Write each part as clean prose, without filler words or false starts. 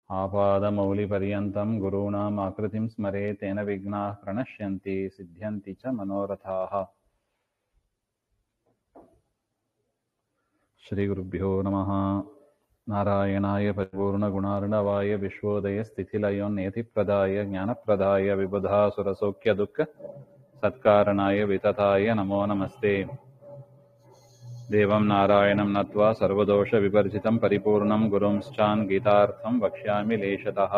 आपादमौलिपर्यन्तं गुरूणाम् आकृतिं स्मरेत् तेन विघ्नाः प्रणश्यन्ति सिद्ध्यन्ति च मनोरथाः। श्रीगुरुभ्यो नमः। नारायणाय परिपूर्णगुणार्णवाय विश्वोदयस्थितिलयोन्नियतिप्रदाय ज्ञानप्रदाय विबुधासुरसौख्यदुःख सत्कारणाय वितताय नमो नमस्ते। देवं नारायणं नत्वा सर्वदोषविवर्जितं परिपूर्णं गुरुंश्चान् गीतार्थं वक्ष्यामि लेशतः।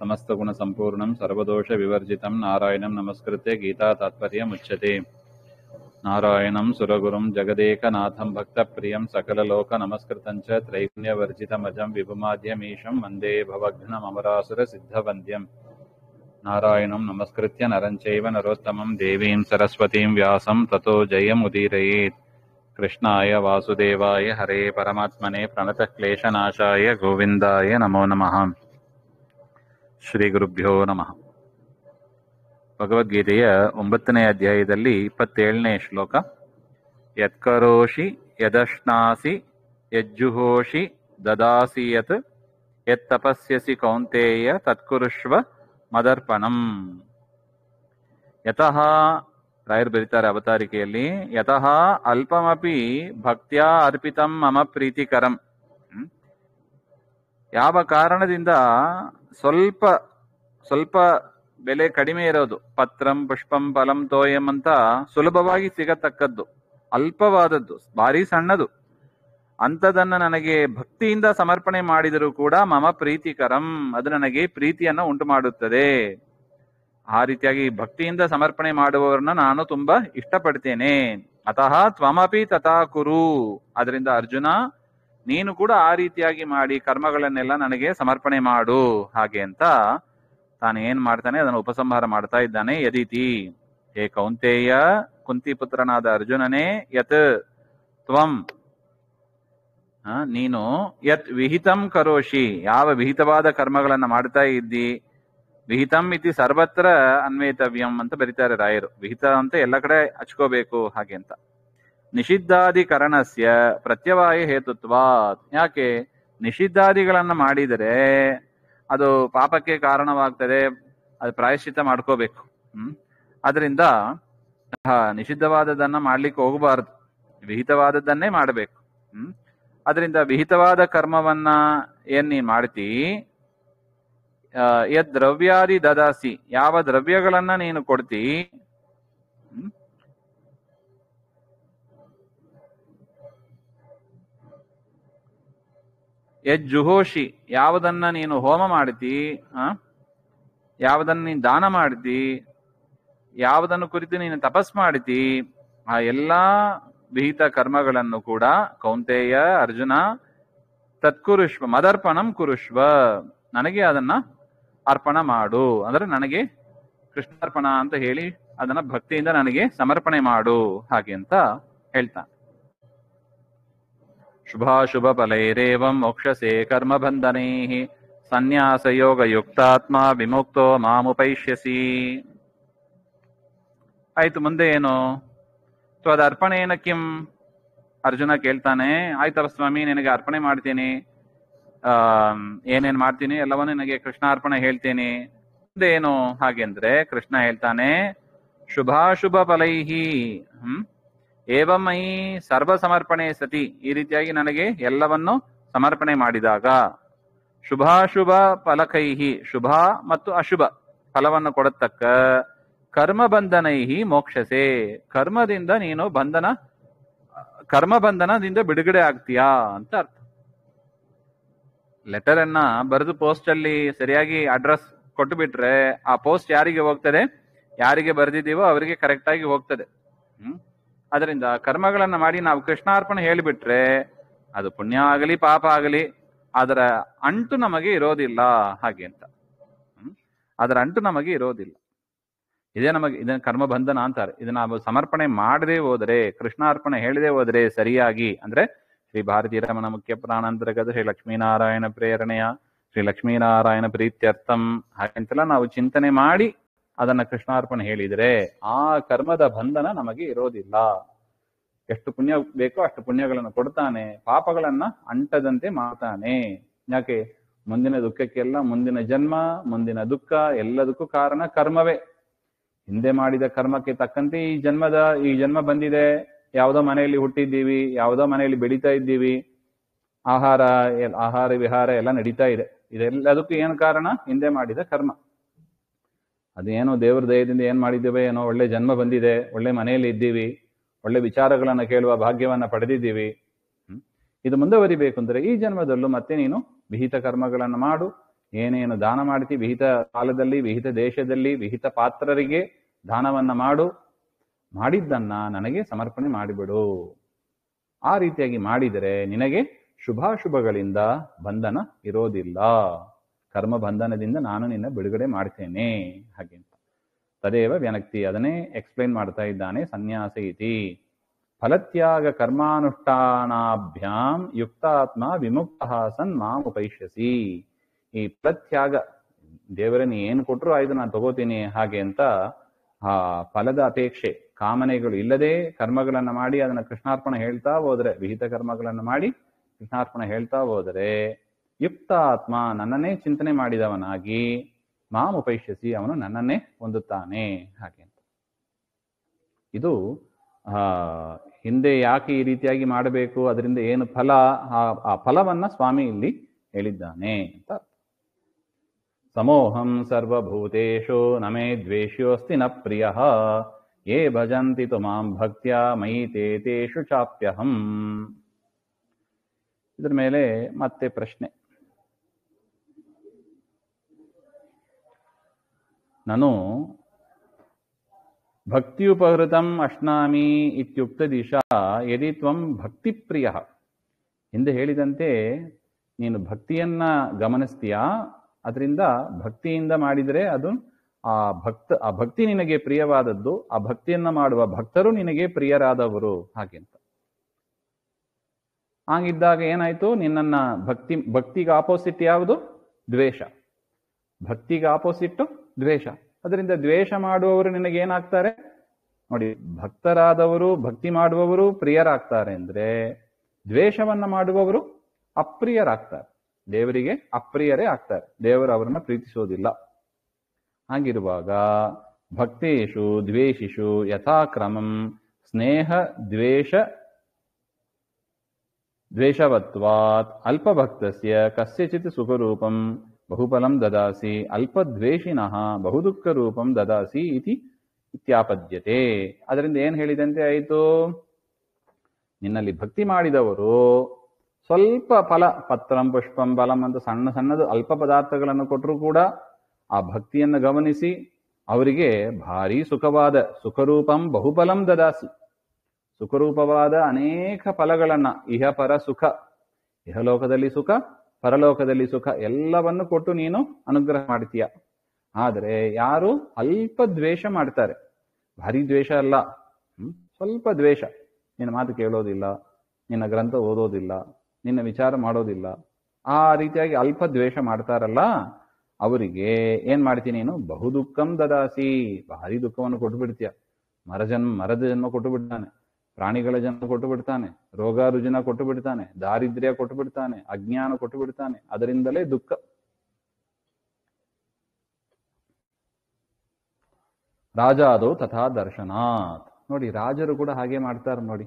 समस्तगुणसम्पूर्णं सर्वदोषविवर्जितं नारायणं नमस्कृत्य गीतातात्पर्यमुच्यते। नारायणं सुरगुरुं जगदेकनाथं भक्तप्रियं सकललोकनमस्कृतं च त्रैगुण्यवर्जितमजं विभुमाद्यमीशं वन्दे भवघ्नममरासुरसिद्धवन्द्यं। नारायणं नमस्कृत्य नरं चैव नरोत्तमं देवीं सरस्वतीं व्यासं ततो जयमुदीरयेत्। कृष्णाय वासुदेवाय हरे परमात्मने प्रणतक्लेशनाशाय गोविन्दाय नमो नमः। ಶ್ರೀಗುರುಭ್ಯೋ ನಮಃ. ಭಗವದ್ಗೀತೆಯ 9ನೇ ಅಧ್ಯಾಯದಲ್ಲಿ 27ನೇ ಶ್ಲೋಕ. ಯತ್ಕರೋಷಿ ಯದಶ್ನಾಸಿ ಯಜ್ಜುಹೋಷಿ ದದಾಸಿ ಯತ್ ಯತ್ತಪಸ್ಯಸಿ ಕೌಂತೇಯ ತತ್ಕುರುಷ್ವ ಮದರ್ಪಣಂ. ಯತಃ ರಾಯರು ಬರೀತಾರೆ ಅವತಾರಿಕೆಯಲ್ಲಿ, ಯತಃ ಅಲ್ಪಮಪಿ ಭಕ್ತ್ಯಾ ಅರ್ಪಿತಂ ಮಮ ಪ್ರೀತಿಕರಂ. ಯಾವ ಕಾರಣದಿಂದ ಸ್ವಲ್ಪ ಬೆಲೆ ಕಡಿಮೆ ಇರೋದು, ಪತ್ರಂ ಪುಷ್ಪಂ ಫಲಂ ತೋಯಂ ಅಂತ ಸುಲಭವಾಗಿ ಸಿಗತಕ್ಕದ್ದು, ಅಲ್ಪವಾದದ್ದು, ಭಾರಿ ಸಣ್ಣದು, ಅಂಥದನ್ನ ನನಗೆ ಭಕ್ತಿಯಿಂದ ಸಮರ್ಪಣೆ ಮಾಡಿದರೂ ಕೂಡ ಮಮ ಪ್ರೀತಿಕರಂ, ಅದು ನನಗೆ ಪ್ರೀತಿಯನ್ನ ಉಂಟು ಮಾಡುತ್ತದೆ. ಆ ರೀತಿಯಾಗಿ ಭಕ್ತಿಯಿಂದ ಸಮರ್ಪಣೆ ಮಾಡುವವರನ್ನ ನಾನು ತುಂಬಾ ಇಷ್ಟಪಡ್ತೇನೆ. ಅತಃ ತ್ವಮಪಿ ತಥಾ ಕುರು, ಅದರಿಂದ ಅರ್ಜುನ ನೀನು ಕೂಡ ಆ ರೀತಿಯಾಗಿ ಮಾಡಿ ಕರ್ಮಗಳನ್ನೆಲ್ಲ ನನಗೆ ಸಮರ್ಪಣೆ ಮಾಡು ಹಾಗೆ ಅಂತ ತಾನು ಏನ್ ಮಾಡ್ತಾನೆ ಅದನ್ನು ಉಪಸಂಹಾರ ಮಾಡ್ತಾ ಇದ್ದಾನೆ. ಯದಿತಿ, ಹೇ ಕೌಂತೇಯ, ಕುಂತಿಪುತ್ರನಾದ ಅರ್ಜುನನೇ, ಯತ್ ತ್ವಂ, ನೀನು ಯತ್ ವಿಹಿತಂ ಕರೋಷಿ, ಯಾವ ವಿಹಿತವಾದ ಕರ್ಮಗಳನ್ನ ಮಾಡ್ತಾ ಇದ್ದಿ. ವಿಹಿತಂ ಇತಿ ಸರ್ವತ್ರ ಅನ್ವೇತವ್ಯಂ ಅಂತ ಬರೀತಾರೆ ರಾಯರು. ವಿಹಿತ ಅಂತ ಎಲ್ಲ ಕಡೆ ಹಚ್ಕೋಬೇಕು ಹಾಗೆ ಅಂತ. ನಿಷಿದ್ಧಾಧಿಕರಣಸ್ಯ ಪ್ರತ್ಯವಾಯ ಹೇತುತ್ವಾತ್, ಯಾಕೆ ನಿಷಿದ್ಧಾದಿಗಳನ್ನ ಮಾಡಿದರೆ ಅದು ಪಾಪಕ್ಕೆ ಕಾರಣವಾಗ್ತದೆ, ಅದು ಪ್ರಾಯಶ್ಚಿತ್ತ ಮಾಡ್ಕೋಬೇಕು. ಅದರಿಂದ ನಿಷಿದ್ಧವಾದದನ್ನ ಮಾಡ್ಲಿಕ್ಕೆ ಹೋಗಬಾರದು, ವಿಹಿತವಾದದ್ದನ್ನೇ ಮಾಡಬೇಕು. ಅದರಿಂದ ವಿಹಿತವಾದ ಕರ್ಮವನ್ನ ಏನ್ ನೀನ್ ಮಾಡ್ತಿ, ಯದ್ ದ್ರವ್ಯಾದಿ ದದಾಸಿ, ಯಾವ ದ್ರವ್ಯಗಳನ್ನ ನೀನು ಕೊಡ್ತಿ, ಯಜ್ಜುಹೋಷಿ, ಯಾವುದನ್ನ ನೀನು ಹೋಮ ಮಾಡ್ತಿ, ಯಾವುದನ್ನ ನೀನು ದಾನ ಮಾಡ್ತಿ, ಯಾವುದನ್ನು ಕುರಿತು ನೀನು ತಪಸ್ ಮಾಡ್ತಿ, ಆ ಎಲ್ಲಾ ವಿಹಿತ ಕರ್ಮಗಳನ್ನು ಕೂಡ ಕೌಂತೇಯ ಅರ್ಜುನ ತತ್ಕುರುಷ್ವ ಮದರ್ಪಣಂ ಕುರುಷ್ವ, ನನಗೆ ಅದನ್ನ ಅರ್ಪಣ ಮಾಡು, ಅಂದ್ರೆ ನನಗೆ ಕೃಷ್ಣಾರ್ಪಣ ಅಂತ ಹೇಳಿ ಅದನ್ನ ಭಕ್ತಿಯಿಂದ ನನಗೆ ಸಮರ್ಪಣೆ ಮಾಡು ಹಾಗೆ ಅಂತ ಹೇಳ್ತಾನೆ. ಶುಭಾಶುಭ ಫಲೈರೇವಂ ಮೋಕ್ಷಸೇ ಕರ್ಮ ಬಂಧನೈ ಸನ್ಯಾಸ ಯೋಗ ಯುಕ್ತಾತ್ಮ ವಿಮುಕ್ತೋ ಮಾಮುಪೈಷ್ಯಸಿ. ಆಯ್ತು, ಮುಂದೆ ಏನು? ತ್ವದ ಅರ್ಪಣೇನ ಕಿಂ, ಅರ್ಜುನ ಕೇಳ್ತಾನೆ. ಆಯ್ತವ ಸ್ವಾಮಿ, ನಿನಗೆ ಅರ್ಪಣೆ ಮಾಡ್ತೀನಿ, ಏನೇನ್ ಮಾಡ್ತೀನಿ ಎಲ್ಲವನ್ನೂ ನನಗೆ ಕೃಷ್ಣಾರ್ಪಣೆ ಹೇಳ್ತೀನಿ, ಮುಂದೆ ಏನು ಹಾಗೆ ಅಂದ್ರೆ ಕೃಷ್ಣ ಹೇಳ್ತಾನೆ, ಶುಭಾಶುಭ ಫಲೈಹಿ ಏವಮೈ ಸರ್ವ ಸಮರ್ಪಣೆ ಸತಿ, ಈ ರೀತಿಯಾಗಿ ನನಗೆ ಎಲ್ಲವನ್ನು ಸಮರ್ಪಣೆ ಮಾಡಿದಾಗ, ಶುಭಾಶುಭ ಫಲಕೈಹಿ, ಶುಭ ಮತ್ತು ಅಶುಭ ಫಲವನ್ನು ಕೊಡತಕ್ಕ ಕರ್ಮ ಬಂಧನೈಹಿ ಮೋಕ್ಷಸೆ, ಕರ್ಮದಿಂದ ನೀನು ಕರ್ಮ ಬಂಧನದಿಂದ ಬಿಡುಗಡೆ ಆಗ್ತೀಯಾ ಅಂತ ಅರ್ಥ. ಲೆಟರ್ ಅನ್ನ ಬರೆದು ಪೋಸ್ಟ್ ಅಲ್ಲಿ ಸರಿಯಾಗಿ ಅಡ್ರೆಸ್ ಕೊಟ್ಟು ಬಿಟ್ರೆ ಆ ಪೋಸ್ಟ್ ಯಾರಿಗೆ ಹೋಗ್ತದೆ, ಯಾರಿಗೆ ಬರೆದಿದ್ದೀವೋ ಅವರಿಗೆ ಕರೆಕ್ಟ್ ಆಗಿ ಹೋಗ್ತದೆ. ಅದರಿಂದ ಕರ್ಮಗಳನ್ನ ಮಾಡಿ ನಾವು ಕೃಷ್ಣಾರ್ಪಣೆ ಹೇಳಿಬಿಟ್ರೆ ಅದು ಪುಣ್ಯ ಆಗಲಿ ಪಾಪ ಆಗಲಿ ಅದರ ಅಂಟು ನಮಗೆ ಇರೋದಿಲ್ಲ ಹಾಗೆ ಅಂತ. ಅದರ ಅಂಟು ನಮಗೆ ಇರೋದಿಲ್ಲ. ಇದನ್ನ ಕರ್ಮ ಬಂಧನ ಅಂತಾರೆ. ಇದನ್ನ ನಾವು ಸಮರ್ಪಣೆ ಮಾಡದೆ ಹೋದರೆ, ಕೃಷ್ಣಾರ್ಪಣೆ ಹೇಳದೆ ಹೋದರೆ ಸರಿಯಾಗಿ, ಅಂದ್ರೆ ಶ್ರೀ ಭಾರತೀ ರಮಣ ಮುಖ್ಯ ಪ್ರಾಣಾಂತರ್ಗತ ಶ್ರೀ ಲಕ್ಷ್ಮೀನಾರಾಯಣ ಪ್ರೇರಣೆಯ ಶ್ರೀ ಲಕ್ಷ್ಮೀನಾರಾಯಣ ಪ್ರೀತ್ಯರ್ಥಂ ಹಾಗೆಂತೆಲ್ಲ ನಾವು ಚಿಂತನೆ ಮಾಡಿ ಅದನ್ನ ಕೃಷ್ಣಾರ್ಪಣೆ ಹೇಳಿದರೆ ಆ ಕರ್ಮದ ಬಂಧನ ನಮಗೆ ಇರೋದಿಲ್ಲ. ಎಷ್ಟು ಪುಣ್ಯ ಬೇಕೋ ಅಷ್ಟು ಪುಣ್ಯಗಳನ್ನು ಕೊಡ್ತಾನೆ, ಪಾಪಗಳನ್ನ ಅಂಟದಂತೆ ಮಾಡ್ತಾನೆ. ಯಾಕೆ? ಮುಂದಿನ ದುಃಖಕ್ಕೆಲ್ಲ ಮುಂದಿನ ಜನ್ಮ, ಮುಂದಿನ ದುಃಖ ಎಲ್ಲದಕ್ಕೂ ಕಾರಣ ಕರ್ಮವೇ. ಹಿಂದೆ ಮಾಡಿದ ಕರ್ಮಕ್ಕೆ ತಕ್ಕಂತೆ ಈ ಜನ್ಮ ಬಂದಿದೆ. ಯಾವುದೋ ಮನೆಯಲ್ಲಿ ಹುಟ್ಟಿದ್ದೀವಿ, ಯಾವುದೋ ಮನೆಯಲ್ಲಿ ಬೆಳೀತಾ ಇದ್ದೀವಿ, ಆಹಾರ ವಿಹಾರ ಎಲ್ಲ ನಡೀತಾ ಇದೆ. ಇದೆಲ್ಲದಕ್ಕೂ ಏನು ಕಾರಣ? ಹಿಂದೆ ಮಾಡಿದ ಕರ್ಮ. ಅದೇನೋ ದೇವ್ರ ದಯದಿಂದ ಏನ್ ಮಾಡಿದ್ದೇವೆ ಏನೋ, ಒಳ್ಳೆ ಜನ್ಮ ಬಂದಿದೆ, ಒಳ್ಳೆ ಮನೆಯಲ್ಲಿ ಇದ್ದೀವಿ, ಒಳ್ಳೆ ವಿಚಾರಗಳನ್ನ ಕೇಳುವ ಭಾಗ್ಯವನ್ನ ಪಡೆದಿದ್ದೀವಿ. ಇದು ಮುಂದುವರಿಬೇಕು ಅಂದ್ರೆ ಈ ಜನ್ಮದಲ್ಲೂ ಮತ್ತೆ ನೀನು ವಿಹಿತ ಕರ್ಮಗಳನ್ನು ಮಾಡು. ಏನೇನು ದಾನ ಮಾಡ್ತಿ, ವಿಹಿತ ಕಾಲದಲ್ಲಿ, ವಿಹಿತ ದೇಶದಲ್ಲಿ, ವಿಹಿತ ಪಾತ್ರರಿಗೆ ದಾನವನ್ನ ಮಾಡು. ಮಾಡಿದ್ದನ್ನ ನನಗೆ ಸಮರ್ಪಣೆ ಮಾಡಿಬಿಡು. ಆ ರೀತಿಯಾಗಿ ಮಾಡಿದರೆ ನಿನಗೆ ಶುಭಾಶುಭಗಳಿಂದ ಬಂಧನ ಇರೋದಿಲ್ಲ. ಕರ್ಮ ಬಂಧನದಿಂದ ನಾನು ನಿನ್ನ ಬಿಡುಗಡೆ ಮಾಡ್ತೇನೆ ಹಾಗೆ ಅಂತ. ತದೇವ ವ್ಯನಕ್ತಿ, ಅದನ್ನೇ ಎಕ್ಸ್ಪ್ಲೈನ್ ಮಾಡ್ತಾ ಇದ್ದಾನೆ ಸನ್ಯಾಸ ಇತಿ. ಫಲತ್ಯಾಗ ಕರ್ಮಾನುಷ್ಠಾನಾಭ್ಯಾಂ ಯುಕ್ತಾತ್ಮ ವಿಮುಕ್ತ ಸನ್ ಮಾಂ ಉಪೈಷ್ಯಸಿ. ಈ ಫಲತ್ಯಾಗ, ದೇವರನ್ನು ಏನು ಕೊಟ್ಟರು ಆಯ್ತು ನಾನು ತಗೋತೀನಿ ಹಾಗೆ ಅಂತ ಆ ಫಲದ ಅಪೇಕ್ಷೆ, ಕಾಮನೆಗಳು ಇಲ್ಲದೆ ಕರ್ಮಗಳನ್ನ ಮಾಡಿ ಅದನ್ನ ಕೃಷ್ಣಾರ್ಪಣ ಹೇಳ್ತಾ ಹೋದ್ರೆ, ವಿಹಿತ ಕರ್ಮಗಳನ್ನ ಮಾಡಿ ಕೃಷ್ಣಾರ್ಪಣ ಹೇಳ್ತಾ ಹೋದರೆ ಯುಕ್ತ ಆತ್ಮ, ನನ್ನನ್ನೇ ಚಿಂತನೆ ಮಾಡಿದವನಾಗಿ, ಮಾಂ ಉಪೈಷ್ಯಸಿ, ಅವನು ನನ್ನನ್ನೇ ಹೊಂದುತ್ತಾನೆ ಹಾಗೆ ಅಂತ. ಇದು ಹಿಂದೆ ಯಾಕೆ ಈ ರೀತಿಯಾಗಿ ಮಾಡಬೇಕು, ಅದರಿಂದ ಏನು ಫಲ, ಆ ಫಲವನ್ನ ಸ್ವಾಮಿ ಇಲ್ಲಿ ಹೇಳಿದ್ದಾನೆ ಅಂತ. ಸಮೋಹಂ ಸರ್ವಭೂತೇಷು ನಮೇ ದ್ವೇಷ್ಯೋಸ್ತಿ ನ ಪ್ರಿಯಃ ಯೇ ಭಜಂತಿ ತು ಮಾಂ ಭಕ್ತ್ಯಾ ಮಯಿ ತೇಷು ಚಾಪ್ಯಹಂ. ಇದ್ರ ಮೇಲೆ ಮತ್ತೆ ಪ್ರಶ್ನೆ. ನಾನು ಭಕ್ತಿಯುಪಹೃತಂ ಅಶ್ನಾಮಿ ಇತ್ಯುಕ್ತ ದಿಶಾ ಯದಿ ತ್ವಂ ಭಕ್ತಿಪ್ರಿಯ. ಹಿಂದೆ ಹೇಳಿದಂತೆ ನೀನು ಭಕ್ತಿಯನ್ನ ಗಮನಿಸ್ತೀಯಾ, ಅದರಿಂದ ಭಕ್ತಿಯಿಂದ ಮಾಡಿದರೆ ಅದು ಆ ಭಕ್ತಿ ನಿನಗೆ ಪ್ರಿಯವಾದದ್ದು, ಆ ಭಕ್ತಿಯನ್ನ ಮಾಡುವ ಭಕ್ತರು ನಿನಗೆ ಪ್ರಿಯರಾದವರು ಹಾಗೆ ಅಂತ. ಹಾಗಿದ್ದಾಗ ಏನಾಯ್ತು, ನಿನ್ನನ್ನ ಭಕ್ತಿಗೆ ಆಪೋಸಿಟ್ ಯಾವುದು? ದ್ವೇಷ. ಭಕ್ತಿಗೆ ಆಪೋಸಿಟ್ ದ್ವೇಷ. ಅದರಿಂದ ದ್ವೇಷ ಮಾಡುವವರು ನಿನಗೇನಾಗ್ತಾರೆ ನೋಡಿ, ಭಕ್ತರಾದವರು, ಭಕ್ತಿ ಮಾಡುವವರು ಪ್ರಿಯರಾಗ್ತಾರೆ ಅಂದ್ರೆ ದ್ವೇಷವನ್ನ ಮಾಡುವವರು ಅಪ್ರಿಯರಾಗ್ತಾರೆ, ದೇವರಿಗೆ ಅಪ್ರಿಯರೇ ಆಗ್ತಾರೆ, ದೇವರು ಅವರನ್ನ ಪ್ರೀತಿಸೋದಿಲ್ಲ. ಹಾಗಿರುವಾಗ ಭಕ್ತೇಶು ದ್ವೇಷಿಷು ಯಥಾಕ್ರಮಂ ಸ್ನೇಹ ದ್ವೇಷವತ್ವಾತ್ ಅಲ್ಪಭಕ್ತಸ್ಯ ಕಸ್ಯಚಿತ್ ಸುಖರೂಪಂ ಬಹುಫಲಂ ದದಾಸಿ ಅಲ್ಪದ್ವೇಷಿನಃ ಬಹುದುಃಖ ರೂಪಂ ದದಾಸಿ ಇತ್ಯಾಪದ್ಯತೆ. ಅದರಿಂದ ಏನ್ ಹೇಳಿದಂತೆ ಆಯಿತು, ನಿನ್ನಲ್ಲಿ ಭಕ್ತಿ ಮಾಡಿದವರು ಸ್ವಲ್ಪ ಫಲ, ಪತ್ರಂ ಪುಷ್ಪಂ ಫಲಂ ಅಂತ ಸಣ್ಣ ಸಣ್ಣದು ಅಲ್ಪ ಪದಾರ್ಥಗಳನ್ನು ಕೊಟ್ಟರು ಕೂಡ ಆ ಭಕ್ತಿಯನ್ನು ಗಮನಿಸಿ ಅವರಿಗೆ ಭಾರಿ ಸುಖವಾದ ಸುಖರೂಪಂ ಬಹುಫಲಂ ದದಾಸಿ, ಸುಖರೂಪವಾದ ಅನೇಕ ಫಲಗಳನ್ನ, ಇಹಪರ ಸುಖ, ಇಹಲೋಕದಲ್ಲಿ ಸುಖ, ಪರಲೋಕದಲ್ಲಿ ಸುಖ ಎಲ್ಲವನ್ನು ಕೊಟ್ಟು ನೀನು ಅನುಗ್ರಹ ಮಾಡ್ತೀಯ. ಆದರೆ ಯಾರು ಅಲ್ಪ ದ್ವೇಷ ಮಾಡ್ತಾರೆ, ಭಾರಿ ದ್ವೇಷ ಅಲ್ಲ, ಸ್ವಲ್ಪ ದ್ವೇಷ, ನಿನ್ನ ಮಾತು ಕೇಳೋದಿಲ್ಲ, ನಿನ್ನ ಗ್ರಂಥ ಓದೋದಿಲ್ಲ, ನಿನ್ನ ವಿಚಾರ ಮಾಡೋದಿಲ್ಲ, ಆ ರೀತಿಯಾಗಿ ಅಲ್ಪ ದ್ವೇಷ ಮಾಡ್ತಾರಲ್ಲ, ಅವರಿಗೆ ಏನ್ ಮಾಡ್ತೀನಿ ನೀನು? ಬಹುದುಃಖಂ ದದಾಸಿ, ಭಾರಿ ದುಃಖವನ್ನು ಕೊಟ್ಟು ಬಿಡ್ತೀಯ. ಮರದ ಜನ್ಮ ಕೊಟ್ಟು ಬಿಡ್ತಾನೆ, ಪ್ರಾಣಿಗಳ ಜನ್ಮ ಕೊಟ್ಟು ಬಿಡ್ತಾನೆ, ರೋಗ ರುಜಿನ ಕೊಟ್ಟು ಬಿಡ್ತಾನೆ, ದಾರಿದ್ರ್ಯ ಕೊಟ್ಟು ಬಿಡ್ತಾನೆ, ಅಜ್ಞಾನ ಕೊಟ್ಟು ಬಿಡ್ತಾನೆ, ಅದರಿಂದಲೇ ದುಃಖ. ರಾಜಾದೋ ತಥಾ ದರ್ಶನಾತ್. ನೋಡಿ, ರಾಜರು ಕೂಡ ಹಾಗೆ ಮಾಡ್ತಾರೆ ನೋಡಿ.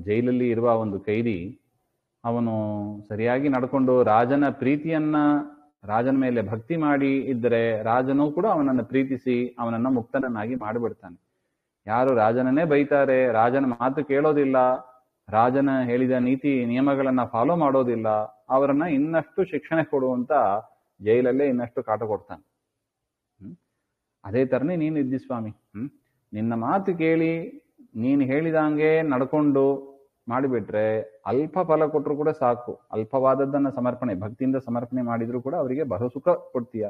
ಜೈಲಲ್ಲಿ ಇರುವ ಒಂದು ಕೈದಿ, ಅವನು ಸರಿಯಾಗಿ ನಡ್ಕೊಂಡು ರಾಜನ ಪ್ರೀತಿಯನ್ನ, ರಾಜನ ಮೇಲೆ ಭಕ್ತಿ ಮಾಡಿ ಇದ್ದರೆ ರಾಜನೂ ಕೂಡ ಅವನನ್ನು ಪ್ರೀತಿಸಿ ಅವನನ್ನ ಮುಕ್ತನನ್ನಾಗಿ ಮಾಡಿಬಿಡ್ತಾನೆ. ಯಾರು ರಾಜನನ್ನೇ ಬೈತಾರೆ, ರಾಜನ ಮಾತು ಕೇಳೋದಿಲ್ಲ, ರಾಜನ ಹೇಳಿದ ನೀತಿ ನಿಯಮಗಳನ್ನ ಫಾಲೋ ಮಾಡೋದಿಲ್ಲ, ಅವರನ್ನ ಇನ್ನಷ್ಟು ಶಿಕ್ಷಣೆ ಕೊಡುವಂತ ಜೈಲಲ್ಲೇ ಇನ್ನಷ್ಟು ಕಾಟ ಕೊಡ್ತಾನೆ. ಅದೇ ತರನೇ ನೀನು ಇದ್ದಿ ಸ್ವಾಮಿ. ನಿನ್ನ ಮಾತು ಕೇಳಿ ನೀನು ಹೇಳಿದಂಗೆ ನಡ್ಕೊಂಡು ಮಾಡಿಬಿಟ್ರೆ ಅಲ್ಪ ಫಲ ಕೊಟ್ಟರು ಕೂಡ ಸಾಕು. ಅಲ್ಪವಾದದ್ದನ್ನ ಸಮರ್ಪಣೆ, ಭಕ್ತಿಯಿಂದ ಸಮರ್ಪಣೆ ಮಾಡಿದ್ರು ಕೂಡ ಅವರಿಗೆ ಬಹುಸುಖ ಕೊಡ್ತೀಯ,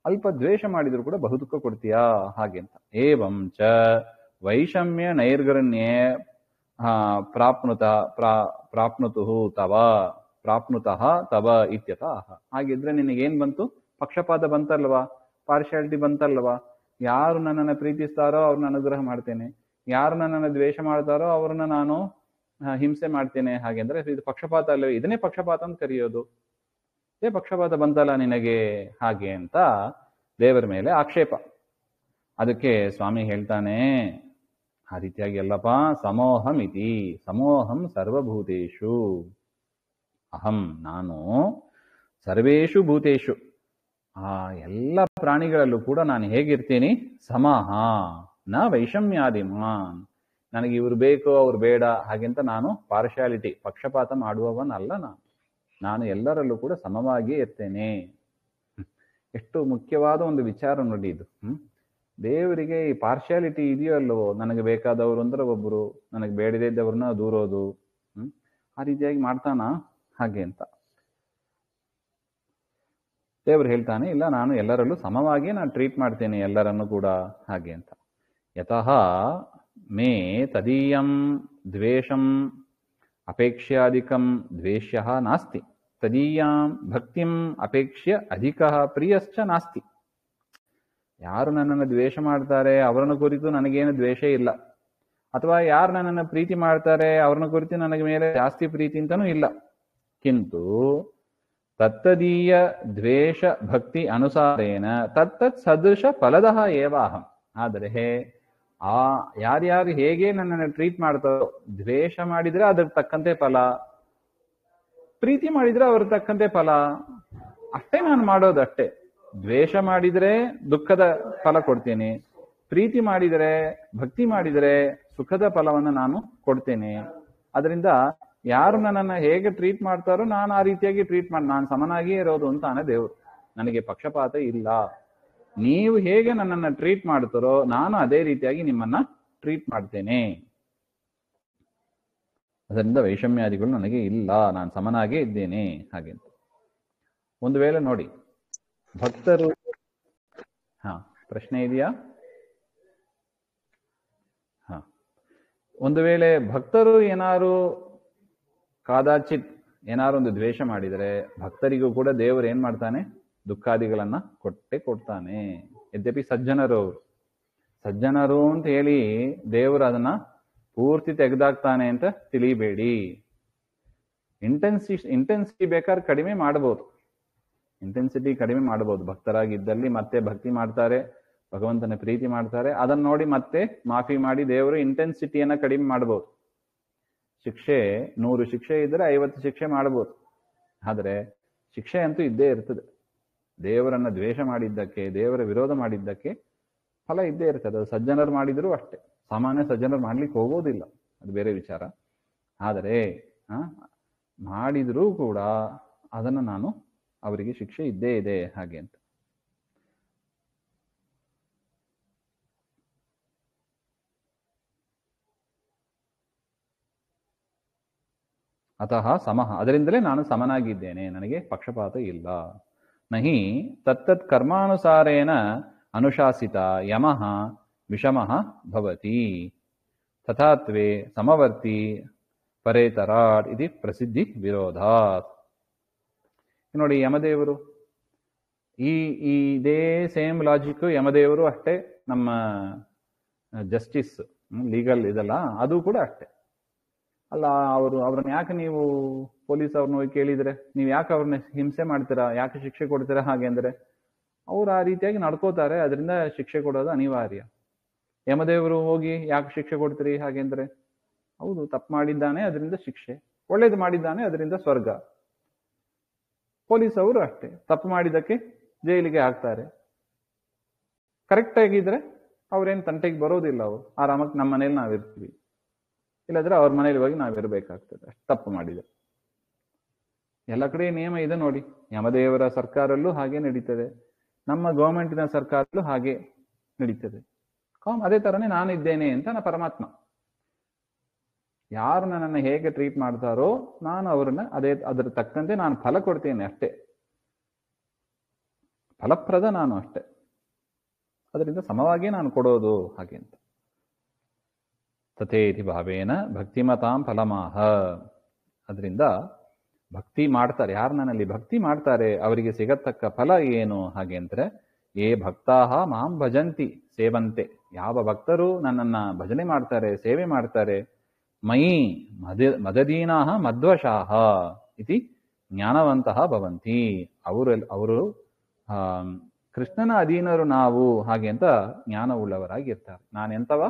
ಅಲ್ಪ ದ್ವೇಷ ಮಾಡಿದ್ರು ಕೂಡ ಬಹುದುಃಖ ಕೊಡ್ತೀಯಾ ಹಾಗೆ ಅಂತ. ಏವಂ ಚ ವೈಷಮ್ಯ ನೈರ್ಗರಣ್ಯೇ ಪ್ರಾಪ್ನುತಃ ತವ ಇತ್ಯತಃ. ಹಾಗಿದ್ರೆ ನಿನಗೇನ್ ಬಂತು? ಪಕ್ಷಪಾತ ಬಂತಲ್ವಾ, ಪಾರ್ಶಾಲಿಟಿ ಬಂತಲ್ವಾ. ಯಾರು ನನ್ನನ್ನು ಪ್ರೀತಿಸ್ತಾರೋ ಅವ್ರನ್ನ ಅನುಗ್ರಹ ಮಾಡ್ತೇನೆ, ಯಾರು ನನ್ನನ್ನು ದ್ವೇಷ ಮಾಡ್ತಾರೋ ಅವ್ರನ್ನ ನಾನು ಹಿಂಸೆ ಮಾಡ್ತೇನೆ. ಹಾಗೆಂದ್ರೆ ಇದು ಪಕ್ಷಪಾತ ಅಲ್ಲವೇ? ಇದನ್ನೇ ಪಕ್ಷಪಾತ ಅಂತ ಕರೆಯೋದು. ಪಕ್ಷಪಾತ ಬಂತಲ್ಲ ನಿನಗೆ ಹಾಗೆ ಅಂತ ದೇವರ ಮೇಲೆ ಆಕ್ಷೇಪ. ಅದಕ್ಕೆ ಸ್ವಾಮಿ ಹೇಳ್ತಾನೆ, ಆ ರೀತಿಯಾಗಿ ಅಲ್ಲಪ್ಪ, ಸಮೋಹಂ ಇತಿ ಸಮೋಹಂ ಸರ್ವಭೂತೇಷು, ಅಹಂ ನಾನು ಸರ್ವೇಷು ಭೂತೇಷು, ಆ ಎಲ್ಲ ಪ್ರಾಣಿಗಳಲ್ಲೂ ಕೂಡ ನಾನು ಹೇಗಿರ್ತೀನಿ, ಸಮಹ ನ ವೈಷಮ್ಯಾದಿಮಾನ್, ನನಗೆ ಇವ್ರು ಬೇಕು ಅವ್ರು ಬೇಡ ಹಾಗೆಂತ ನಾನು ಪಾರ್ಶಾಲಿಟಿ ಪಕ್ಷಪಾತ ಮಾಡುವವನಲ್ಲ. ನಾನು ಎಲ್ಲರಲ್ಲೂ ಕೂಡ ಸಮವಾಗಿಯೇ ಇರ್ತೇನೆ. ಎಷ್ಟು ಮುಖ್ಯವಾದ ಒಂದು ವಿಚಾರ ನೋಡಿ ಇದು. ದೇವರಿಗೆ ಈ ಪಾರ್ಶಾಲಿಟಿ ಇದೆಯೋ ಅಲ್ಲವೋ, ನನಗೆ ಬೇಕಾದವರು ಅಂದ್ರೆ ಒಬ್ರು, ನನಗೆ ಬೇಡದೇ ಇದ್ದವ್ರನ್ನ ದೂರೋದು, ಆ ರೀತಿಯಾಗಿ ಮಾಡ್ತಾನ ಹಾಗೆ ಅಂತ ದೇವರು ಹೇಳ್ತಾನೆ, ಇಲ್ಲ ನಾನು ಎಲ್ಲರಲ್ಲೂ ಸಮವಾಗಿ ನಾನು ಟ್ರೀಟ್ ಮಾಡ್ತೇನೆ ಎಲ್ಲರನ್ನು ಕೂಡ ಹಾಗೆ ಅಂತ. ಯತಃ ಮೇ ತದೀಯಂ ದ್ವೇಷಂ ಅಪೇಕ್ಷ್ಯಾಧಿಕಂ ದ್ವೇಷ್ಯ ನಾಸ್ತಿ, ತದೀಯಾಂ ಭಕ್ತಿಂ ಅಪೇಕ್ಷ್ಯ ಅಧಿಕ ಪ್ರಿಯಶ್ಚ ನಾಸ್ತಿ. ಯಾರು ನನ್ನನ್ನು ದ್ವೇಷ ಮಾಡ್ತಾರೆ ಅವರನ್ನು ಕುರಿತು ನನಗೇನು ದ್ವೇಷ ಇಲ್ಲ, ಅಥವಾ ಯಾರು ನನ್ನನ್ನು ಪ್ರೀತಿ ಮಾಡ್ತಾರೆ ಅವ್ರನ್ನ ಕುರಿತು ನನಗೆ ಮೇಲೆ ಜಾಸ್ತಿ ಪ್ರೀತಿ ಅಂತನೂ ಇಲ್ಲ. ಕಿಂತು ತತ್ತದೀಯ ದ್ವೇಷ ಭಕ್ತಿ ಅನುಸಾರೇನ ತತ್ತತ್ ಸದೃಶ ಫಲದಃ ಏವಾಹಂ. ಆದರೆ ಆ ಯಾರ್ಯಾರು ಹೇಗೆ ನನ್ನನ್ನು ಟ್ರೀಟ್ ಮಾಡ್ತಾರೋ, ದ್ವೇಷ ಮಾಡಿದ್ರೆ ಅದ್ರ ತಕ್ಕಂತೆ ಫಲ, ಪ್ರೀತಿ ಮಾಡಿದ್ರೆ ಅವ್ರ ತಕ್ಕಂತೆ ಫಲ, ಅಷ್ಟೇ ನಾನು ಮಾಡೋದು ಅಷ್ಟೇ. ದ್ವೇಷ ಮಾಡಿದ್ರೆ ದುಃಖದ ಫಲ ಕೊಡ್ತೇನೆ, ಪ್ರೀತಿ ಮಾಡಿದರೆ ಭಕ್ತಿ ಮಾಡಿದರೆ ಸುಖದ ಫಲವನ್ನು ನಾನು ಕೊಡ್ತೇನೆ. ಅದರಿಂದ ಯಾರು ನನ್ನನ್ನು ಹೇಗೆ ಟ್ರೀಟ್ ಮಾಡ್ತಾರೋ ನಾನು ಆ ರೀತಿಯಾಗಿ ಟ್ರೀಟ್ ಮಾಡಿ, ನಾನು ಸಮನಾಗಿಯೇ ಇರೋದು ಅಂತಾನೆ ದೇವರು. ನನಗೆ ಪಕ್ಷಪಾತ ಇಲ್ಲ. ನೀವು ಹೇಗೆ ನನ್ನನ್ನು ಟ್ರೀಟ್ ಮಾಡ್ತಾರೋ ನಾನು ಅದೇ ರೀತಿಯಾಗಿ ನಿಮ್ಮನ್ನ ಟ್ರೀಟ್ ಮಾಡ್ತೇನೆ. ಅದರಿಂದ ವೈಷಮ್ಯಾದಿಗಳು ನನಗೆ ಇಲ್ಲ, ನಾನು ಸಮನಾಗೇ ಇದ್ದೇನೆ ಹಾಗೆ ಅಂತ. ಒಂದು ವೇಳೆ ನೋಡಿ ಭಕ್ತರು, ಪ್ರಶ್ನೆ ಇದೆಯಾ? ಒಂದು ವೇಳೆ ಭಕ್ತರು ಏನಾರು ಕಾದಾಚಿತ್ ಏನಾರು ಒಂದು ದ್ವೇಷ ಮಾಡಿದರೆ ಭಕ್ತರಿಗೂ ಕೂಡ ದೇವರು ಏನ್ ಮಾಡ್ತಾನೆ, ದುಃಖಾದಿಗಳನ್ನ ಕೊಡ್ತಾನೆ. ಯದ್ಯಪಿ ಸಜ್ಜನರು ಸಜ್ಜನರು ಅಂತ ಹೇಳಿ ದೇವರು ಅದನ್ನ ಪೂರ್ತಿ ತೆಗೆದಾಕ್ತಾನೆ ಅಂತ ತಿಳಿಬೇಡಿ. ಇಂಟೆನ್ಸಿಟಿ ಬೇಕಾದ್ರೆ ಕಡಿಮೆ ಮಾಡಬಹುದು, ಇಂಟೆನ್ಸಿಟಿ ಕಡಿಮೆ ಮಾಡಬಹುದು. ಭಕ್ತರಾಗಿದ್ದಲ್ಲಿ ಮತ್ತೆ ಭಕ್ತಿ ಮಾಡ್ತಾರೆ, ಭಗವಂತನ ಪ್ರೀತಿ ಮಾಡ್ತಾರೆ, ಅದನ್ನ ನೋಡಿ ಮತ್ತೆ ಮಾಫಿ ಮಾಡಿ ದೇವರು ಇಂಟೆನ್ಸಿಟಿಯನ್ನ ಕಡಿಮೆ ಮಾಡಬಹುದು. ಶಿಕ್ಷೆ 100 ಶಿಕ್ಷೆ ಇದ್ರೆ 50 ಶಿಕ್ಷೆ ಮಾಡಬಹುದು. ಆದರೆ ಶಿಕ್ಷೆ ಅಂತೂ ಇದ್ದೇ ಇರ್ತದೆ. ದೇವರನ್ನ ದ್ವೇಷ ಮಾಡಿದ್ದಕ್ಕೆ, ದೇವರ ವಿರೋಧ ಮಾಡಿದ್ದಕ್ಕೆ ಫಲ ಇದ್ದೇ ಇರ್ತದೆ. ಅದು ಸಜ್ಜನರು ಮಾಡಿದ್ರು ಅಷ್ಟೇ, ಸಾಮಾನ್ಯ ಸಜ್ಜನರು ಮಾಡ್ಲಿಕ್ಕೆ ಹೋಗೋದಿಲ್ಲ, ಅದು ಬೇರೆ ವಿಚಾರ. ಆದರೆ ಮಾಡಿದ್ರೂ ಕೂಡ ಅದನ್ನು ನಾನು ಅವರಿಗೆ ಶಿಕ್ಷೆ ಇದ್ದೇ ಇದೆ ಹಾಗೆ ಅಂತ. ಅತಃ ಸಮಃ, ಅದರಿಂದಲೇ ನಾನು ಸಮನಾಗಿದ್ದೇನೆ, ನನಗೆ ಪಕ್ಷಪಾತ ಇಲ್ಲ. ನಹಿ ತತ್ತತ್ ಕರ್ಮಾನುಸಾರೇಣ ಅನುಶಾಸಿತ ಯಮಃ ವಿಷಮಃ ಭವತಿ ತಥಾತ್ವೇ ಸಮವರ್ತಿ ಪರೇತರಾಟ್ ಇತಿ ಪ್ರಸಿದ್ಧಿ ವಿರೋಧಾತ್. ನೋಡಿ ಯಮದೇವರು, ಇದೇ ಸೇಮ್ ಲಾಜಿಕ್ ಯಮದೇವರು ಅಷ್ಟೇ, ನಮ್ಮ ಜಸ್ಟಿಸ್ ಲೀಗಲ್ ಇದಲ್ಲ ಅದು ಕೂಡ ಅಷ್ಟೇ ಅಲ್ಲ. ಅವ್ರನ್ನ ಯಾಕೆ ನೀವು ಪೊಲೀಸ್ ಅವ್ರನ್ನ ಹೋಗಿ ಕೇಳಿದ್ರೆ, ನೀವು ಯಾಕೆ ಅವ್ರನ್ನ ಹಿಂಸೆ ಮಾಡ್ತೀರಾ, ಯಾಕೆ ಶಿಕ್ಷೆ ಕೊಡ್ತೀರಾ ಹಾಗೆ ಅಂದ್ರೆ ಅವ್ರು ಆ ರೀತಿಯಾಗಿ ನಡ್ಕೋತಾರೆ, ಅದರಿಂದ ಶಿಕ್ಷೆ ಕೊಡೋದು ಅನಿವಾರ್ಯ. ಯಮದೇವರು ಹೋಗಿ ಯಾಕೆ ಶಿಕ್ಷೆ ಕೊಡ್ತೀರಿ ಹಾಗೆ ಅಂದ್ರೆ, ಹೌದು ತಪ್ಪು ಮಾಡಿದ್ದಾನೆ ಅದರಿಂದ ಶಿಕ್ಷೆ, ಒಳ್ಳೇದು ಮಾಡಿದ್ದಾನೆ ಅದರಿಂದ ಸ್ವರ್ಗ. ಪೊಲೀಸ್ ಅವರು ಅಷ್ಟೇ, ತಪ್ಪು ಮಾಡಿದ್ದಕ್ಕೆ ಜೈಲಿಗೆ ಹಾಕ್ತಾರೆ. ಕರೆಕ್ಟ್ ಆಗಿದ್ರೆ ಅವ್ರೇನು ತಂಟೆಗೆ ಬರೋದಿಲ್ಲ, ಅವರು ಆರಾಮಾಗಿ ನಮ್ಮ ಮನೇಲಿ ನಾವಿರ್ತೀವಿ, ಇಲ್ಲಾಂದ್ರೆ ಅವ್ರ ಮನೇಲಿ ಹೋಗಿ ನಾವಿರ್ಬೇಕಾಗ್ತದೆ ಅಷ್ಟು ತಪ್ಪು ಮಾಡಿದೆ. ಎಲ್ಲ ಕಡೆ ನಿಯಮ ಇದೆ ನೋಡಿ. ಯಮದೇವರ ಸರ್ಕಾರಲ್ಲೂ ಹಾಗೆ ನಡೀತದೆ, ನಮ್ಮ ಗೌರ್ಮೆಂಟಿನ ಸರ್ಕಾರಲ್ಲೂ ಹಾಗೆ ನಡೀತದೆ. ಅದೇ ತರನೇ ನಾನು ಇದ್ದೇನೆ ಅಂತ ನಾ ಪರಮಾತ್ಮ. ಯಾರು ನನ್ನನ್ನು ಹೇಗೆ ಟ್ರೀಟ್ ಮಾಡ್ತಾರೋ ನಾನು ಅವ್ರನ್ನ ಅದರ ತಕ್ಕಂತೆ ನಾನು ಫಲ ಕೊಡ್ತೇನೆ ಅಷ್ಟೇ, ಫಲಪ್ರದ ನಾನು ಅಷ್ಟೇ. ಅದರಿಂದ ಸಮವಾಗಿಯೇ ನಾನು ಕೊಡೋದು ಹಾಗೆ ಅಂತ. ತಥೇತಿ ಭಾವೇನ ಭಕ್ತಿಮತಾಂ ಫಲಮಾಹ. ಅದರಿಂದ ಭಕ್ತಿ ಮಾಡ್ತಾರೆ, ಯಾರು ನನ್ನಲ್ಲಿ ಭಕ್ತಿ ಮಾಡ್ತಾರೆ ಅವರಿಗೆ ಸಿಗತಕ್ಕ ಫಲ ಏನು ಹಾಗೆ ಅಂದ್ರೆ, ಏ ಭಕ್ತಾಹ ಮಾಂ ಭಜಂತಿ ಸೇವಂತೆ, ಯಾವ ಭಕ್ತರು ನನ್ನನ್ನ ಭಜನೆ ಮಾಡ್ತಾರೆ ಸೇವೆ ಮಾಡ್ತಾರೆ, ಮಯಿ ಮದದೀನಾಹ ಮಧ್ವಶಾಹ ಇತಿ ಜ್ಞಾನವಂತಹ ಭವಂತಿ, ಅವರು ಆ ಕೃಷ್ಣನ ಅಧೀನರು ನಾವು ಹಾಗೆ ಅಂತ ಜ್ಞಾನವುಳ್ಳವರಾಗಿರ್ತಾರೆ. ನಾನೆಂತವ?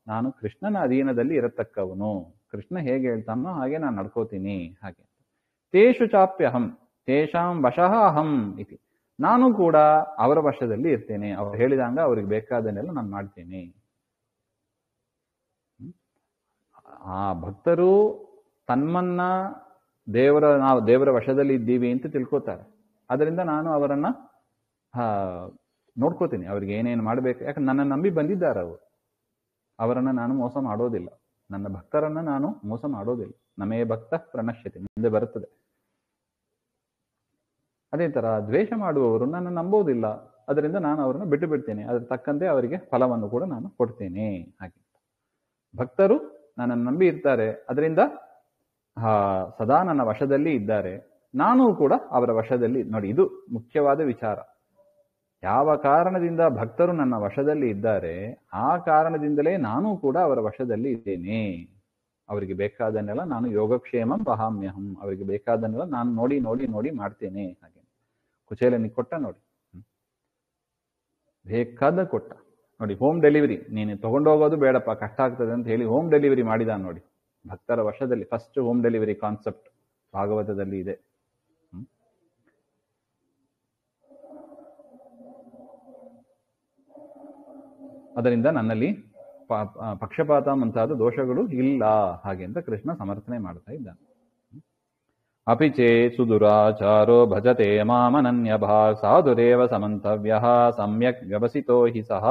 ನಾನು ಕೃಷ್ಣನ ಅಧೀನದಲ್ಲಿ ಇರತಕ್ಕವನು. ಕೃಷ್ಣ ಹೇಗೆ ಹೇಳ್ತಾನೋ ಹಾಗೆ ನಾನು ನಡ್ಕೋತೀನಿ ಹಾಗೆ. ತೇಷು ಚಾಪ್ಯಹಂ ತೇಷಾಂ ವಶಃ ಅಹಂ ಇತಿ. ನಾನು ಕೂಡ ಅವರ ವಶದಲ್ಲಿ ಇರ್ತೇನೆ. ಅವ್ರು ಹೇಳಿದಂಗ ಅವ್ರಿಗೆ ಬೇಕಾದನ್ನೆಲ್ಲ ನಾನು ಮಾಡ್ತೇನೆ. ಆ ಭಕ್ತರು ತಮ್ಮನ್ನ ನಾವು ದೇವರ ವಶದಲ್ಲಿ ಇದ್ದೀವಿ ಅಂತ ತಿಳ್ಕೊತಾರೆ. ಅದರಿಂದ ನಾನು ಅವರನ್ನ ನೋಡ್ಕೋತೀನಿ. ಅವ್ರಿಗೆ ಏನೇನು ಮಾಡ್ಬೇಕು. ಯಾಕಂದ್ರೆ ನನ್ನ ನಂಬಿ ಬಂದಿದ್ದಾರೆ ಅವರು. ಅವರನ್ನ ನಾನು ಮೋಸ ಮಾಡೋದಿಲ್ಲ. ನನ್ನ ಭಕ್ತರನ್ನ ನಾನು ಮೋಸ ಮಾಡೋದಿಲ್ಲ. ನಮೇ ಭಕ್ತ ಪ್ರಣಶ್ಯತೆ ಮುಂದೆ ಬರುತ್ತದೆ. ಅದೇ ತರ ದ್ವೇಷ ಮಾಡುವವರು ನನ್ನ ನಂಬೋದಿಲ್ಲ. ಅದರಿಂದ ನಾನು ಅವರನ್ನು ಬಿಟ್ಟು ಬಿಡ್ತೇನೆ. ಅದ್ರ ತಕ್ಕಂತೆ ಅವರಿಗೆ ಫಲವನ್ನು ಕೂಡ ನಾನು ಕೊಡ್ತೇನೆ ಹಾಗೆ. ಭಕ್ತರು ನನ್ನನ್ನು ನಂಬಿ ಇರ್ತಾರೆ. ಅದರಿಂದ ಸದಾ ನನ್ನ ವಶದಲ್ಲಿ ಇದ್ದಾರೆ. ನಾನು ಕೂಡ ಅವರ ವಶದಲ್ಲಿ. ನೋಡಿ, ಇದು ಮುಖ್ಯವಾದ ವಿಚಾರ. ಯಾವ ಕಾರಣದಿಂದ ಭಕ್ತರು ನನ್ನ ವಶದಲ್ಲಿ ಇದ್ದಾರೆ, ಆ ಕಾರಣದಿಂದಲೇ ನಾನು ಕೂಡ ಅವರ ವಶದಲ್ಲಿ ಇದ್ದೇನೆ. ಅವರಿಗೆ ಬೇಕಾದನ್ನೆಲ್ಲ ನಾನು ಯೋಗಕ್ಷೇಮಂ ವಹಾಮ್ಯಹಂ. ಅವರಿಗೆ ಬೇಕಾದನ್ನೆಲ್ಲ ನಾನು ನೋಡಿ ನೋಡಿ ನೋಡಿ ಮಾಡ್ತೇನೆ ಹಾಗೆ. ಕುಚೇಲನಿಗೆ ಕೊಟ್ಟ ನೋಡಿ, ಬೇಕಾದ ಕೊಟ್ಟ ನೋಡಿ. ಹೋಮ್ ಡೆಲಿವರಿ, ನೀನು ತಗೊಂಡೋಗೋದು ಬೇಡಪ್ಪ, ಕಷ್ಟ ಆಗ್ತದೆ ಅಂತ ಹೇಳಿ ಹೋಮ್ ಡೆಲಿವರಿ ಮಾಡಿದ ನೋಡಿ. ಭಕ್ತರ ವಶದಲ್ಲಿ ಫಸ್ಟ್ ಹೋಮ್ ಡೆಲಿವರಿ ಕಾನ್ಸೆಪ್ಟ್ ಭಾಗವತದಲ್ಲಿ ಇದೆ. ಅದರಿಂದ ನನ್ನಲ್ಲಿ ಪಕ್ಷಪಾತ ಮುಂತಾದ ದೋಷಗಳು ಇಲ್ಲ ಹಾಗೆ ಅಂತ ಕೃಷ್ಣ ಸಮರ್ಥನೆ ಮಾಡ್ತಾ ಇದ್ದಾನೆ. ಅಪಿಚೇ ಸುದುರಾಚಾರೋ ಭಜತೆ ಮಾಮನನ್ಯ ಭಾಗ್ ಸಾಧುರೇವ ಸಮಂತವ್ಯ ಸಮ್ಯಕ್ ವ್ಯವಸಿತೋ ಹಿ ಸಹ.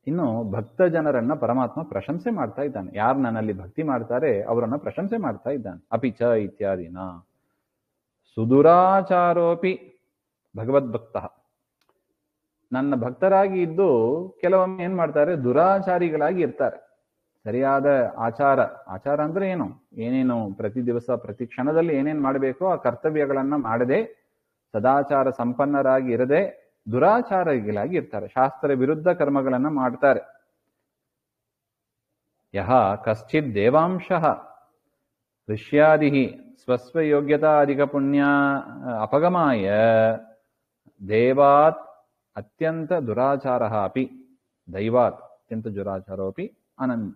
ಇನ್ನು ಭಕ್ತ ಜನರನ್ನ ಪರಮಾತ್ಮ ಪ್ರಶಂಸೆ ಮಾಡ್ತಾ ಇದ್ದಾನೆ. ಯಾರು ನನ್ನಲ್ಲಿ ಭಕ್ತಿ ಮಾಡ್ತಾರೆ ಅವರನ್ನ ಪ್ರಶಂಸೆ ಮಾಡ್ತಾ ಇದ್ದಾನೆ. ಅಪಿಚ ಇತ್ಯಾದಿನ. ಸುದುರಾಚಾರೋಪಿ ಭಗವದ್ಭಕ್ತ. ನನ್ನ ಭಕ್ತರಾಗಿ ಇದ್ದು ಕೆಲವೊಮ್ಮೆ ಏನ್ ಮಾಡ್ತಾರೆ, ದುರಾಚಾರಿಗಳಾಗಿ ಇರ್ತಾರೆ. ಸರಿಯಾದ ಆಚಾರ ಅಂದ್ರೆ ಏನು, ಏನೇನು ಪ್ರತಿ ದಿವಸ ಪ್ರತಿ ಕ್ಷಣದಲ್ಲಿ ಏನೇನು ಮಾಡಬೇಕೋ ಆ ಕರ್ತವ್ಯಗಳನ್ನ ಮಾಡದೆ, ಸದಾಚಾರ ಸಂಪನ್ನರಾಗಿ ಇರದೆ ದುರಾಚಾರಿಗಳಾಗಿ ಇರ್ತಾರೆ. ಶಾಸ್ತ್ರ ವಿರುದ್ಧ ಕರ್ಮಗಳನ್ನ ಮಾಡ್ತಾರೆ. ಯಹ ಕಶ್ಚಿತ್ ದೇವಾಂಶಃ ಋಷ್ಯಾದಿ ಸ್ವಸ್ವಯೋಗ್ಯತಾಧಿಕ ಪುಣ್ಯ ಅಪಗಮಾಯ ದೇವಾತ್ ಅತ್ಯಂತ ದುರಾಚಾರ ಅಪಿ ದೈವಾತ್ ಅತ್ಯಂತ ದುರಾಚಾರೋಪಿ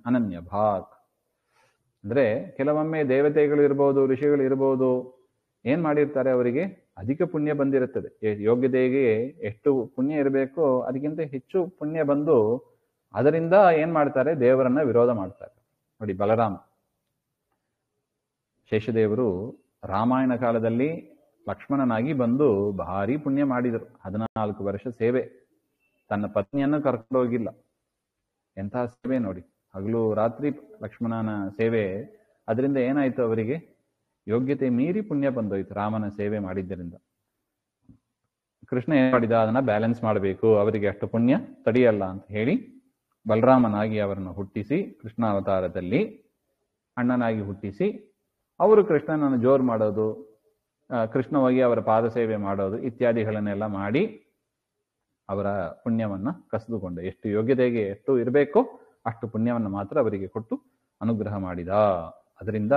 ಅನನ್ಯ ಭಾಗ್. ಅಂದ್ರೆ ಕೆಲವೊಮ್ಮೆ ದೇವತೆಗಳು ಇರ್ಬೋದು, ಋಷಿಗಳು ಇರ್ಬೋದು, ಏನ್ ಮಾಡಿರ್ತಾರೆ, ಅವರಿಗೆ ಅಧಿಕ ಪುಣ್ಯ ಬಂದಿರುತ್ತದೆ. ಯೋಗ್ಯತೆಗೆ ಎಷ್ಟು ಪುಣ್ಯ ಇರಬೇಕೋ ಅದಕ್ಕಿಂತ ಹೆಚ್ಚು ಪುಣ್ಯ ಬಂದು ಅದರಿಂದ ಏನ್ ಮಾಡ್ತಾರೆ, ದೇವರನ್ನ ವಿರೋಧ ಮಾಡ್ತಾರೆ. ನೋಡಿ, ಬಲರಾಮ ಶೇಷದೇವರು ರಾಮಾಯಣ ಕಾಲದಲ್ಲಿ ಲಕ್ಷ್ಮಣನಾಗಿ ಬಂದು ಭಾರಿ ಪುಣ್ಯ ಮಾಡಿದರು. 14 ವರ್ಷ ಸೇವೆ. ತನ್ನ ಪತ್ನಿಯನ್ನು ಕರ್ಕೊಂಡು ಹೋಗಿಲ್ಲ. ಎಂತಹ ಸೇವೆ ನೋಡಿ, ಹಗಲು ರಾತ್ರಿ ಲಕ್ಷ್ಮಣನ ಸೇವೆ. ಅದರಿಂದ ಏನಾಯ್ತು, ಅವರಿಗೆ ಯೋಗ್ಯತೆ ಮೀರಿ ಪುಣ್ಯ ಬಂದೋಯ್ತು ರಾಮನ ಸೇವೆ ಮಾಡಿದ್ದರಿಂದ. ಕೃಷ್ಣ ಏನ್ ಮಾಡಿದ, ಅದನ್ನ ಬ್ಯಾಲೆನ್ಸ್ ಮಾಡಬೇಕು, ಅವರಿಗೆ ಅಷ್ಟು ಪುಣ್ಯ ತಡೆಯಲ್ಲ ಅಂತ ಹೇಳಿ ಬಲರಾಮನಾಗಿ ಅವರನ್ನು ಹುಟ್ಟಿಸಿ, ಕೃಷ್ಣಾವತಾರದಲ್ಲಿ ಅಣ್ಣನಾಗಿ ಹುಟ್ಟಿಸಿ, ಅವರು ಕೃಷ್ಣನನ್ನು ಜೋರು ಮಾಡೋದು, ಕೃಷ್ಣ ಹೋಗಿ ಅವರ ಪಾದ ಸೇವೆ ಮಾಡೋದು ಇತ್ಯಾದಿಗಳನ್ನೆಲ್ಲ ಮಾಡಿ ಅವರ ಪುಣ್ಯವನ್ನ ಕಸಿದುಕೊಂಡ. ಎಷ್ಟು ಯೋಗ್ಯತೆಗೆ ಎಷ್ಟು ಇರಬೇಕೋ ಅಷ್ಟು ಪುಣ್ಯವನ್ನು ಮಾತ್ರ ಅವರಿಗೆ ಕೊಟ್ಟು ಅನುಗ್ರಹ ಮಾಡಿದ. ಅದರಿಂದ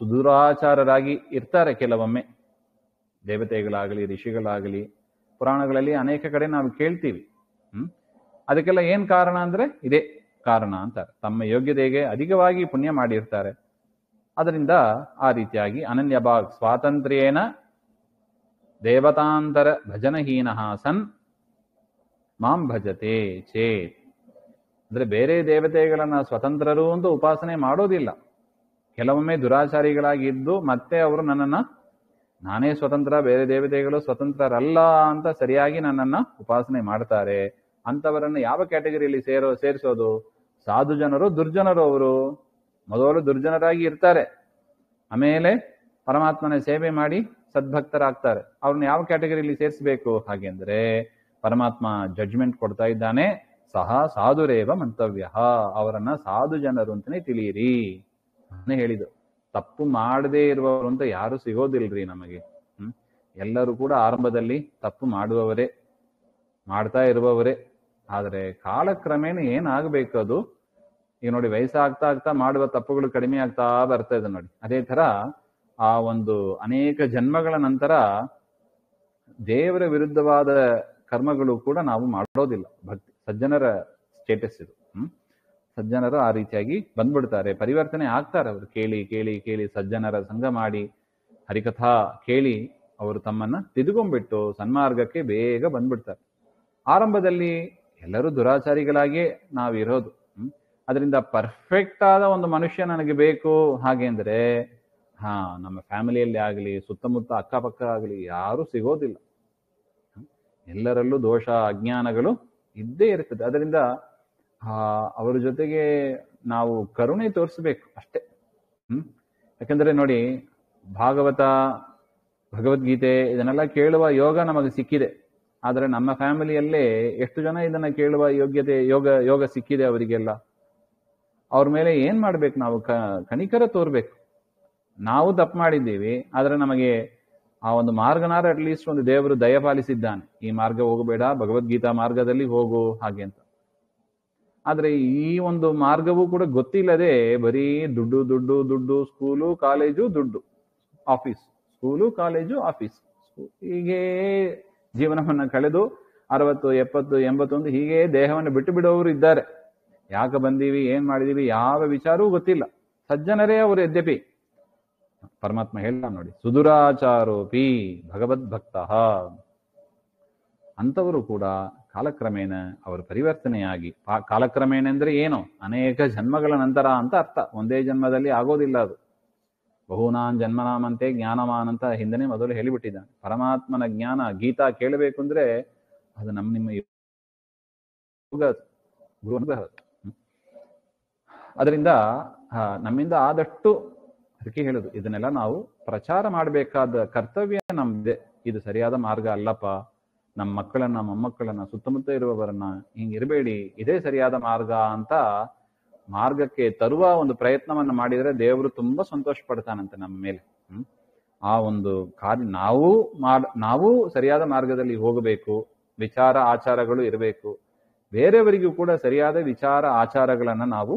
ಸುದುರಾಚಾರರಾಗಿ ಇರ್ತಾರೆ ಕೆಲವೊಮ್ಮೆ ದೇವತೆಗಳಾಗಲಿ ಋಷಿಗಳಾಗಲಿ. ಪುರಾಣಗಳಲ್ಲಿ ಅನೇಕ ಕಡೆ ನಾವು ಕೇಳ್ತೀವಿ. ಅದಕ್ಕೆಲ್ಲ ಏನ್ ಕಾರಣ ಅಂದ್ರೆ ಇದೇ ಕಾರಣ ಅಂತಾರೆ. ತಮ್ಮ ಯೋಗ್ಯತೆಗೆ ಅಧಿಕವಾಗಿ ಪುಣ್ಯ ಮಾಡಿರ್ತಾರೆ. ಅದರಿಂದ ಆ ರೀತಿಯಾಗಿ ಅನನ್ಯ ಭಾಗ್ ಸ್ವಾತಂತ್ರ್ಯೇನ ದೇವತಾಂತರ ಭಜನಹೀನ ಸನ್ ಮಾಂ ಭಜತೆ ಚೇತ್. ಅಂದ್ರೆ ಬೇರೆ ದೇವತೆಗಳನ್ನ ಸ್ವತಂತ್ರರು ಅಂತ ಉಪಾಸನೆ ಮಾಡೋದಿಲ್ಲ. ಕೆಲವೊಮ್ಮೆ ದುರಾಚಾರಿಗಳಾಗಿ ಇದ್ದು ಮತ್ತೆ ಅವರು ನನ್ನನ್ನ ನಾನೇ ಸ್ವತಂತ್ರ, ಬೇರೆ ದೇವತೆಗಳು ಸ್ವತಂತ್ರರಲ್ಲ ಅಂತ ಸರಿಯಾಗಿ ನನ್ನನ್ನ ಉಪಾಸನೆ ಮಾಡ್ತಾರೆ. ಅಂತವರನ್ನು ಯಾವ ಕ್ಯಾಟಗರಿಯಲ್ಲಿ ಸೇರಿಸೋದು? ಸಾಧು ಜನರು, ದುರ್ಜನರು. ಅವರು ಮೊದಲು ದುರ್ಜನರಾಗಿ ಇರ್ತಾರೆ, ಆಮೇಲೆ ಪರಮಾತ್ಮನ ಸೇವೆ ಮಾಡಿ ಸದ್ಭಕ್ತರಾಗ್ತಾರೆ. ಅವ್ರನ್ನ ಯಾವ ಕ್ಯಾಟಗರಿಯಲ್ಲಿ ಸೇರಿಸಬೇಕು? ಹಾಗೆ ಅಂದ್ರೆ ಪರಮಾತ್ಮ ಜಡ್ಜ್ಮೆಂಟ್ ಕೊಡ್ತಾ ಇದ್ದಾನೆ. ಸಹ ಸಾಧುರೇವ ಮಂತವ್ಯ. ಅವರನ್ನ ಸಾಧು ಜನರು ಅಂತಾನೆ ತಿಳಿಯಿರಿ ಅಂತ ಹೇಳಿದ್ರು. ತಪ್ಪು ಮಾಡದೇ ಇರುವವರು ಅಂತ ಯಾರು ಸಿಗೋದಿಲ್ರಿ ನಮಗೆ. ಎಲ್ಲರೂ ಕೂಡ ಆರಂಭದಲ್ಲಿ ತಪ್ಪು ಮಾಡುವವರೇ, ಮಾಡ್ತಾ ಇರುವವರೇ. ಆದರೆ ಕಾಲಕ್ರಮೇಣ ಏನಾಗಬೇಕು ಅದು, ಈಗ ನೋಡಿ, ವಯಸ್ಸಾಗ್ತಾ ಆಗ್ತಾ ಮಾಡುವ ತಪ್ಪುಗಳು ಕಡಿಮೆ ಆಗ್ತಾ ಬರ್ತಾ ಇದೆ ನೋಡಿ. ಅದೇ ತರ ಆ ಒಂದು ಅನೇಕ ಜನ್ಮಗಳ ನಂತರ ದೇವರ ವಿರುದ್ಧವಾದ ಕರ್ಮಗಳು ಕೂಡ ನಾವು ಮಾಡೋದಿಲ್ಲ. ಭಕ್ತಿ ಸಜ್ಜನರ ಸ್ಟೇಟಸ್ ಇದು. ಸಜ್ಜನರು ಆ ರೀತಿಯಾಗಿ ಬಂದ್ಬಿಡ್ತಾರೆ, ಪರಿವರ್ತನೆ ಆಗ್ತಾರೆ. ಅವರು ಕೇಳಿ ಕೇಳಿ ಕೇಳಿ ಸಜ್ಜನರ ಸಂಘ ಮಾಡಿ ಹರಿಕಥಾ ಕೇಳಿ ಅವರು ತಮ್ಮನ್ನ ತಿದ್ಕೊಂಡ್ಬಿಟ್ಟು ಸನ್ಮಾರ್ಗಕ್ಕೆ ಬೇಗ ಬಂದ್ಬಿಡ್ತಾರೆ. ಆರಂಭದಲ್ಲಿ ಎಲ್ಲರೂ ದುರಾಚಾರಿಗಳಾಗಿಯೇ ನಾವಿರೋದು. ಅದರಿಂದ ಪರ್ಫೆಕ್ಟ್ ಆದ ಒಂದು ಮನುಷ್ಯ ನನಗೆ ಬೇಕು ಹಾಗೆ ಅಂದ್ರೆ ನಮ್ಮ ಫ್ಯಾಮಿಲಿಯಲ್ಲಿ ಆಗಲಿ ಸುತ್ತಮುತ್ತ ಅಕ್ಕಪಕ್ಕ ಆಗಲಿ ಯಾರೂ ಸಿಗೋದಿಲ್ಲ. ಎಲ್ಲರಲ್ಲೂ ದೋಷ ಅಜ್ಞಾನಗಳು ಇದ್ದೇ ಇರ್ತದೆ. ಅದರಿಂದ ಅವರ ಜೊತೆಗೆ ನಾವು ಕರುಣೆ ತೋರಿಸ್ಬೇಕು ಅಷ್ಟೇ. ಯಾಕಂದ್ರೆ ನೋಡಿ, ಭಾಗವತ ಭಗವದ್ಗೀತೆ ಇದನ್ನೆಲ್ಲ ಕೇಳುವ ಯೋಗ ನಮಗೆ ಸಿಕ್ಕಿದೆ. ಆದರೆ ನಮ್ಮ ಫ್ಯಾಮಿಲಿಯಲ್ಲೇ ಎಷ್ಟು ಜನ ಇದನ್ನ ಕೇಳುವ ಯೋಗ್ಯತೆ ಯೋಗ ಸಿಕ್ಕಿದೆ ಅವರಿಗೆಲ್ಲ. ಅವ್ರ ಮೇಲೆ ಏನ್ ಮಾಡ್ಬೇಕು ನಾವು? ಕನಿಕರ ತೋರ್ಬೇಕು. ನಾವು ತಪ್ಪು ಮಾಡಿದ್ದೀವಿ, ಆದ್ರೆ ನಮಗೆ ಆ ಒಂದು ಮಾರ್ಗನಾರ ಅಟ್ಲೀಸ್ಟ್ ಒಂದು ದೇವರು ದಯಪಾಲಿಸಿದ್ದಾನೆ, ಈ ಮಾರ್ಗ ಹೋಗಬೇಡ, ಭಗವದ್ಗೀತಾ ಮಾರ್ಗದಲ್ಲಿ ಹೋಗು ಹಾಗೆ ಅಂತ. ಆದ್ರೆ ಈ ಒಂದು ಮಾರ್ಗವೂ ಕೂಡ ಗೊತ್ತಿಲ್ಲದೆ ಬರೀ ದುಡ್ಡು ದುಡ್ಡು ದುಡ್ಡು, ಸ್ಕೂಲು ಕಾಲೇಜು ದುಡ್ಡು, ಆಫೀಸ್, ಸ್ಕೂಲು ಕಾಲೇಜು ಆಫೀಸ್, ಹೀಗೆ ಜೀವನವನ್ನ ಕಳೆದು 60, 70, 81 ಹೀಗೆ ದೇಹವನ್ನು ಬಿಟ್ಟು ಬಿಡುವವರು ಇದ್ದಾರೆ. ಯಾಕೆ ಬಂದೀವಿ, ಏನ್ ಮಾಡಿದೀವಿ, ಯಾವ ವಿಚಾರವೂ ಗೊತ್ತಿಲ್ಲ. ಸಜ್ಜನರೇ ಅವರು ಯದ್ಯಪಿ ಪರಮಾತ್ಮ ಹೇಳ್ತಾ ನೋಡಿ, ಸುದುರಾಚಾರೋಪಿ ಭಗವದ್ಭಕ್ತ, ಅಂತವರು ಕೂಡ ಕಾಲಕ್ರಮೇಣ ಅವರು ಪರಿವರ್ತನೆಯಾಗಿ, ಕಾಲಕ್ರಮೇಣ ಅಂದ್ರೆ ಏನು, ಅನೇಕ ಜನ್ಮಗಳ ನಂತರ ಅಂತ ಅರ್ಥ. ಒಂದೇ ಜನ್ಮದಲ್ಲಿ ಆಗೋದಿಲ್ಲ ಅದು. ಬಹುನಾನ್ ಜನ್ಮನಾಮಂತೆ ಜ್ಞಾನವಾನ್ ಅಂತ ಹಿಂದನೇ ಮೊದಲು ಹೇಳಿಬಿಟ್ಟಿದ್ದಾನೆ. ಪರಮಾತ್ಮನ ಜ್ಞಾನ ಗೀತಾ ಕೇಳಬೇಕು ಅಂದ್ರೆ ಅದು ನಿಮ್ಮ ಗುರು ಅನುಗ್ರಹ. ಅದರಿಂದ ನಮ್ಮಿಂದ ಆದಷ್ಟು ಅದಕ್ಕೆ ಹೇಳುದು, ಇದನ್ನೆಲ್ಲ ನಾವು ಪ್ರಚಾರ ಮಾಡಬೇಕಾದ ಕರ್ತವ್ಯ ನಮ್ದೆ. ಇದು ಸರಿಯಾದ ಮಾರ್ಗ ಅಲ್ಲಪ್ಪ, ನಮ್ಮ ಮಕ್ಕಳನ್ನ ಮೊಮ್ಮಕ್ಕಳನ್ನ ಸುತ್ತಮುತ್ತ ಇರುವವರನ್ನ ಹಿಂಗಿರಬೇಡಿ, ಇದೇ ಸರಿಯಾದ ಮಾರ್ಗ ಅಂತ ಮಾರ್ಗಕ್ಕೆ ತರುವ ಒಂದು ಪ್ರಯತ್ನವನ್ನ ಮಾಡಿದರೆ ದೇವರು ತುಂಬಾ ಸಂತೋಷ ಪಡ್ತಾನಂತೆ ನಮ್ಮ ಮೇಲೆ. ಆ ಒಂದು ಕಾರ್ಯ ನಾವು ಸರಿಯಾದ ಮಾರ್ಗದಲ್ಲಿ ಹೋಗಬೇಕು, ವಿಚಾರ ಆಚಾರಗಳು ಇರಬೇಕು, ಬೇರೆಯವರಿಗೂ ಕೂಡ ಸರಿಯಾದ ವಿಚಾರ ಆಚಾರಗಳನ್ನ ನಾವು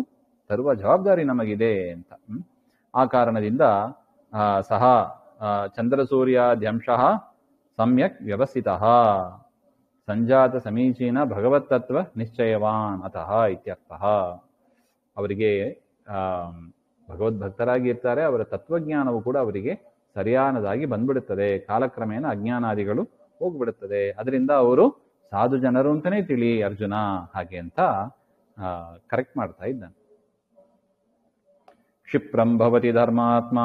ತರುವ ಜವಾಬ್ದಾರಿ ನಮಗಿದೆ ಅಂತ. ಆ ಕಾರಣದಿಂದ ಸಹ ಚಂದ್ರಸೂರ್ಯಾದ್ಯಂಶಃ ಸಮ್ಯಕ್ ವ್ಯವಸ್ಥಿತಃ ಸಂಜಾತ ಸಮೀಚೀನ ಭಗವತ್ತತ್ವ ನಿಶ್ಚಯವಾನ್ ಅತಃ ಇತ್ಯರ್ಥಃ. ಅವರಿಗೆ ಭಗವದ್ಭಕ್ತರಾಗಿ ಇರ್ತಾರೆ, ಅವರ ತತ್ವಜ್ಞಾನವು ಕೂಡ ಅವರಿಗೆ ಸರಿಯಾನದಾಗಿ ಬಂದ್ಬಿಡುತ್ತದೆ. ಕಾಲಕ್ರಮೇಣ ಅಜ್ಞಾನಾದಿಗಳು ಹೋಗ್ಬಿಡುತ್ತದೆ. ಅದರಿಂದ ಅವರು ಸಾಧು ಜನರು ಅಂತಾನೆ ತಿಳಿ ಅರ್ಜುನ ಹಾಗೆ ಅಂತ ಕರೆಕ್ಟ್ ಮಾಡ್ತಾ ಇದ್ದಾನೆ. ಕ್ಷಿಪ್ರಂ ಭವತಿ ಧರ್ಮಾತ್ಮ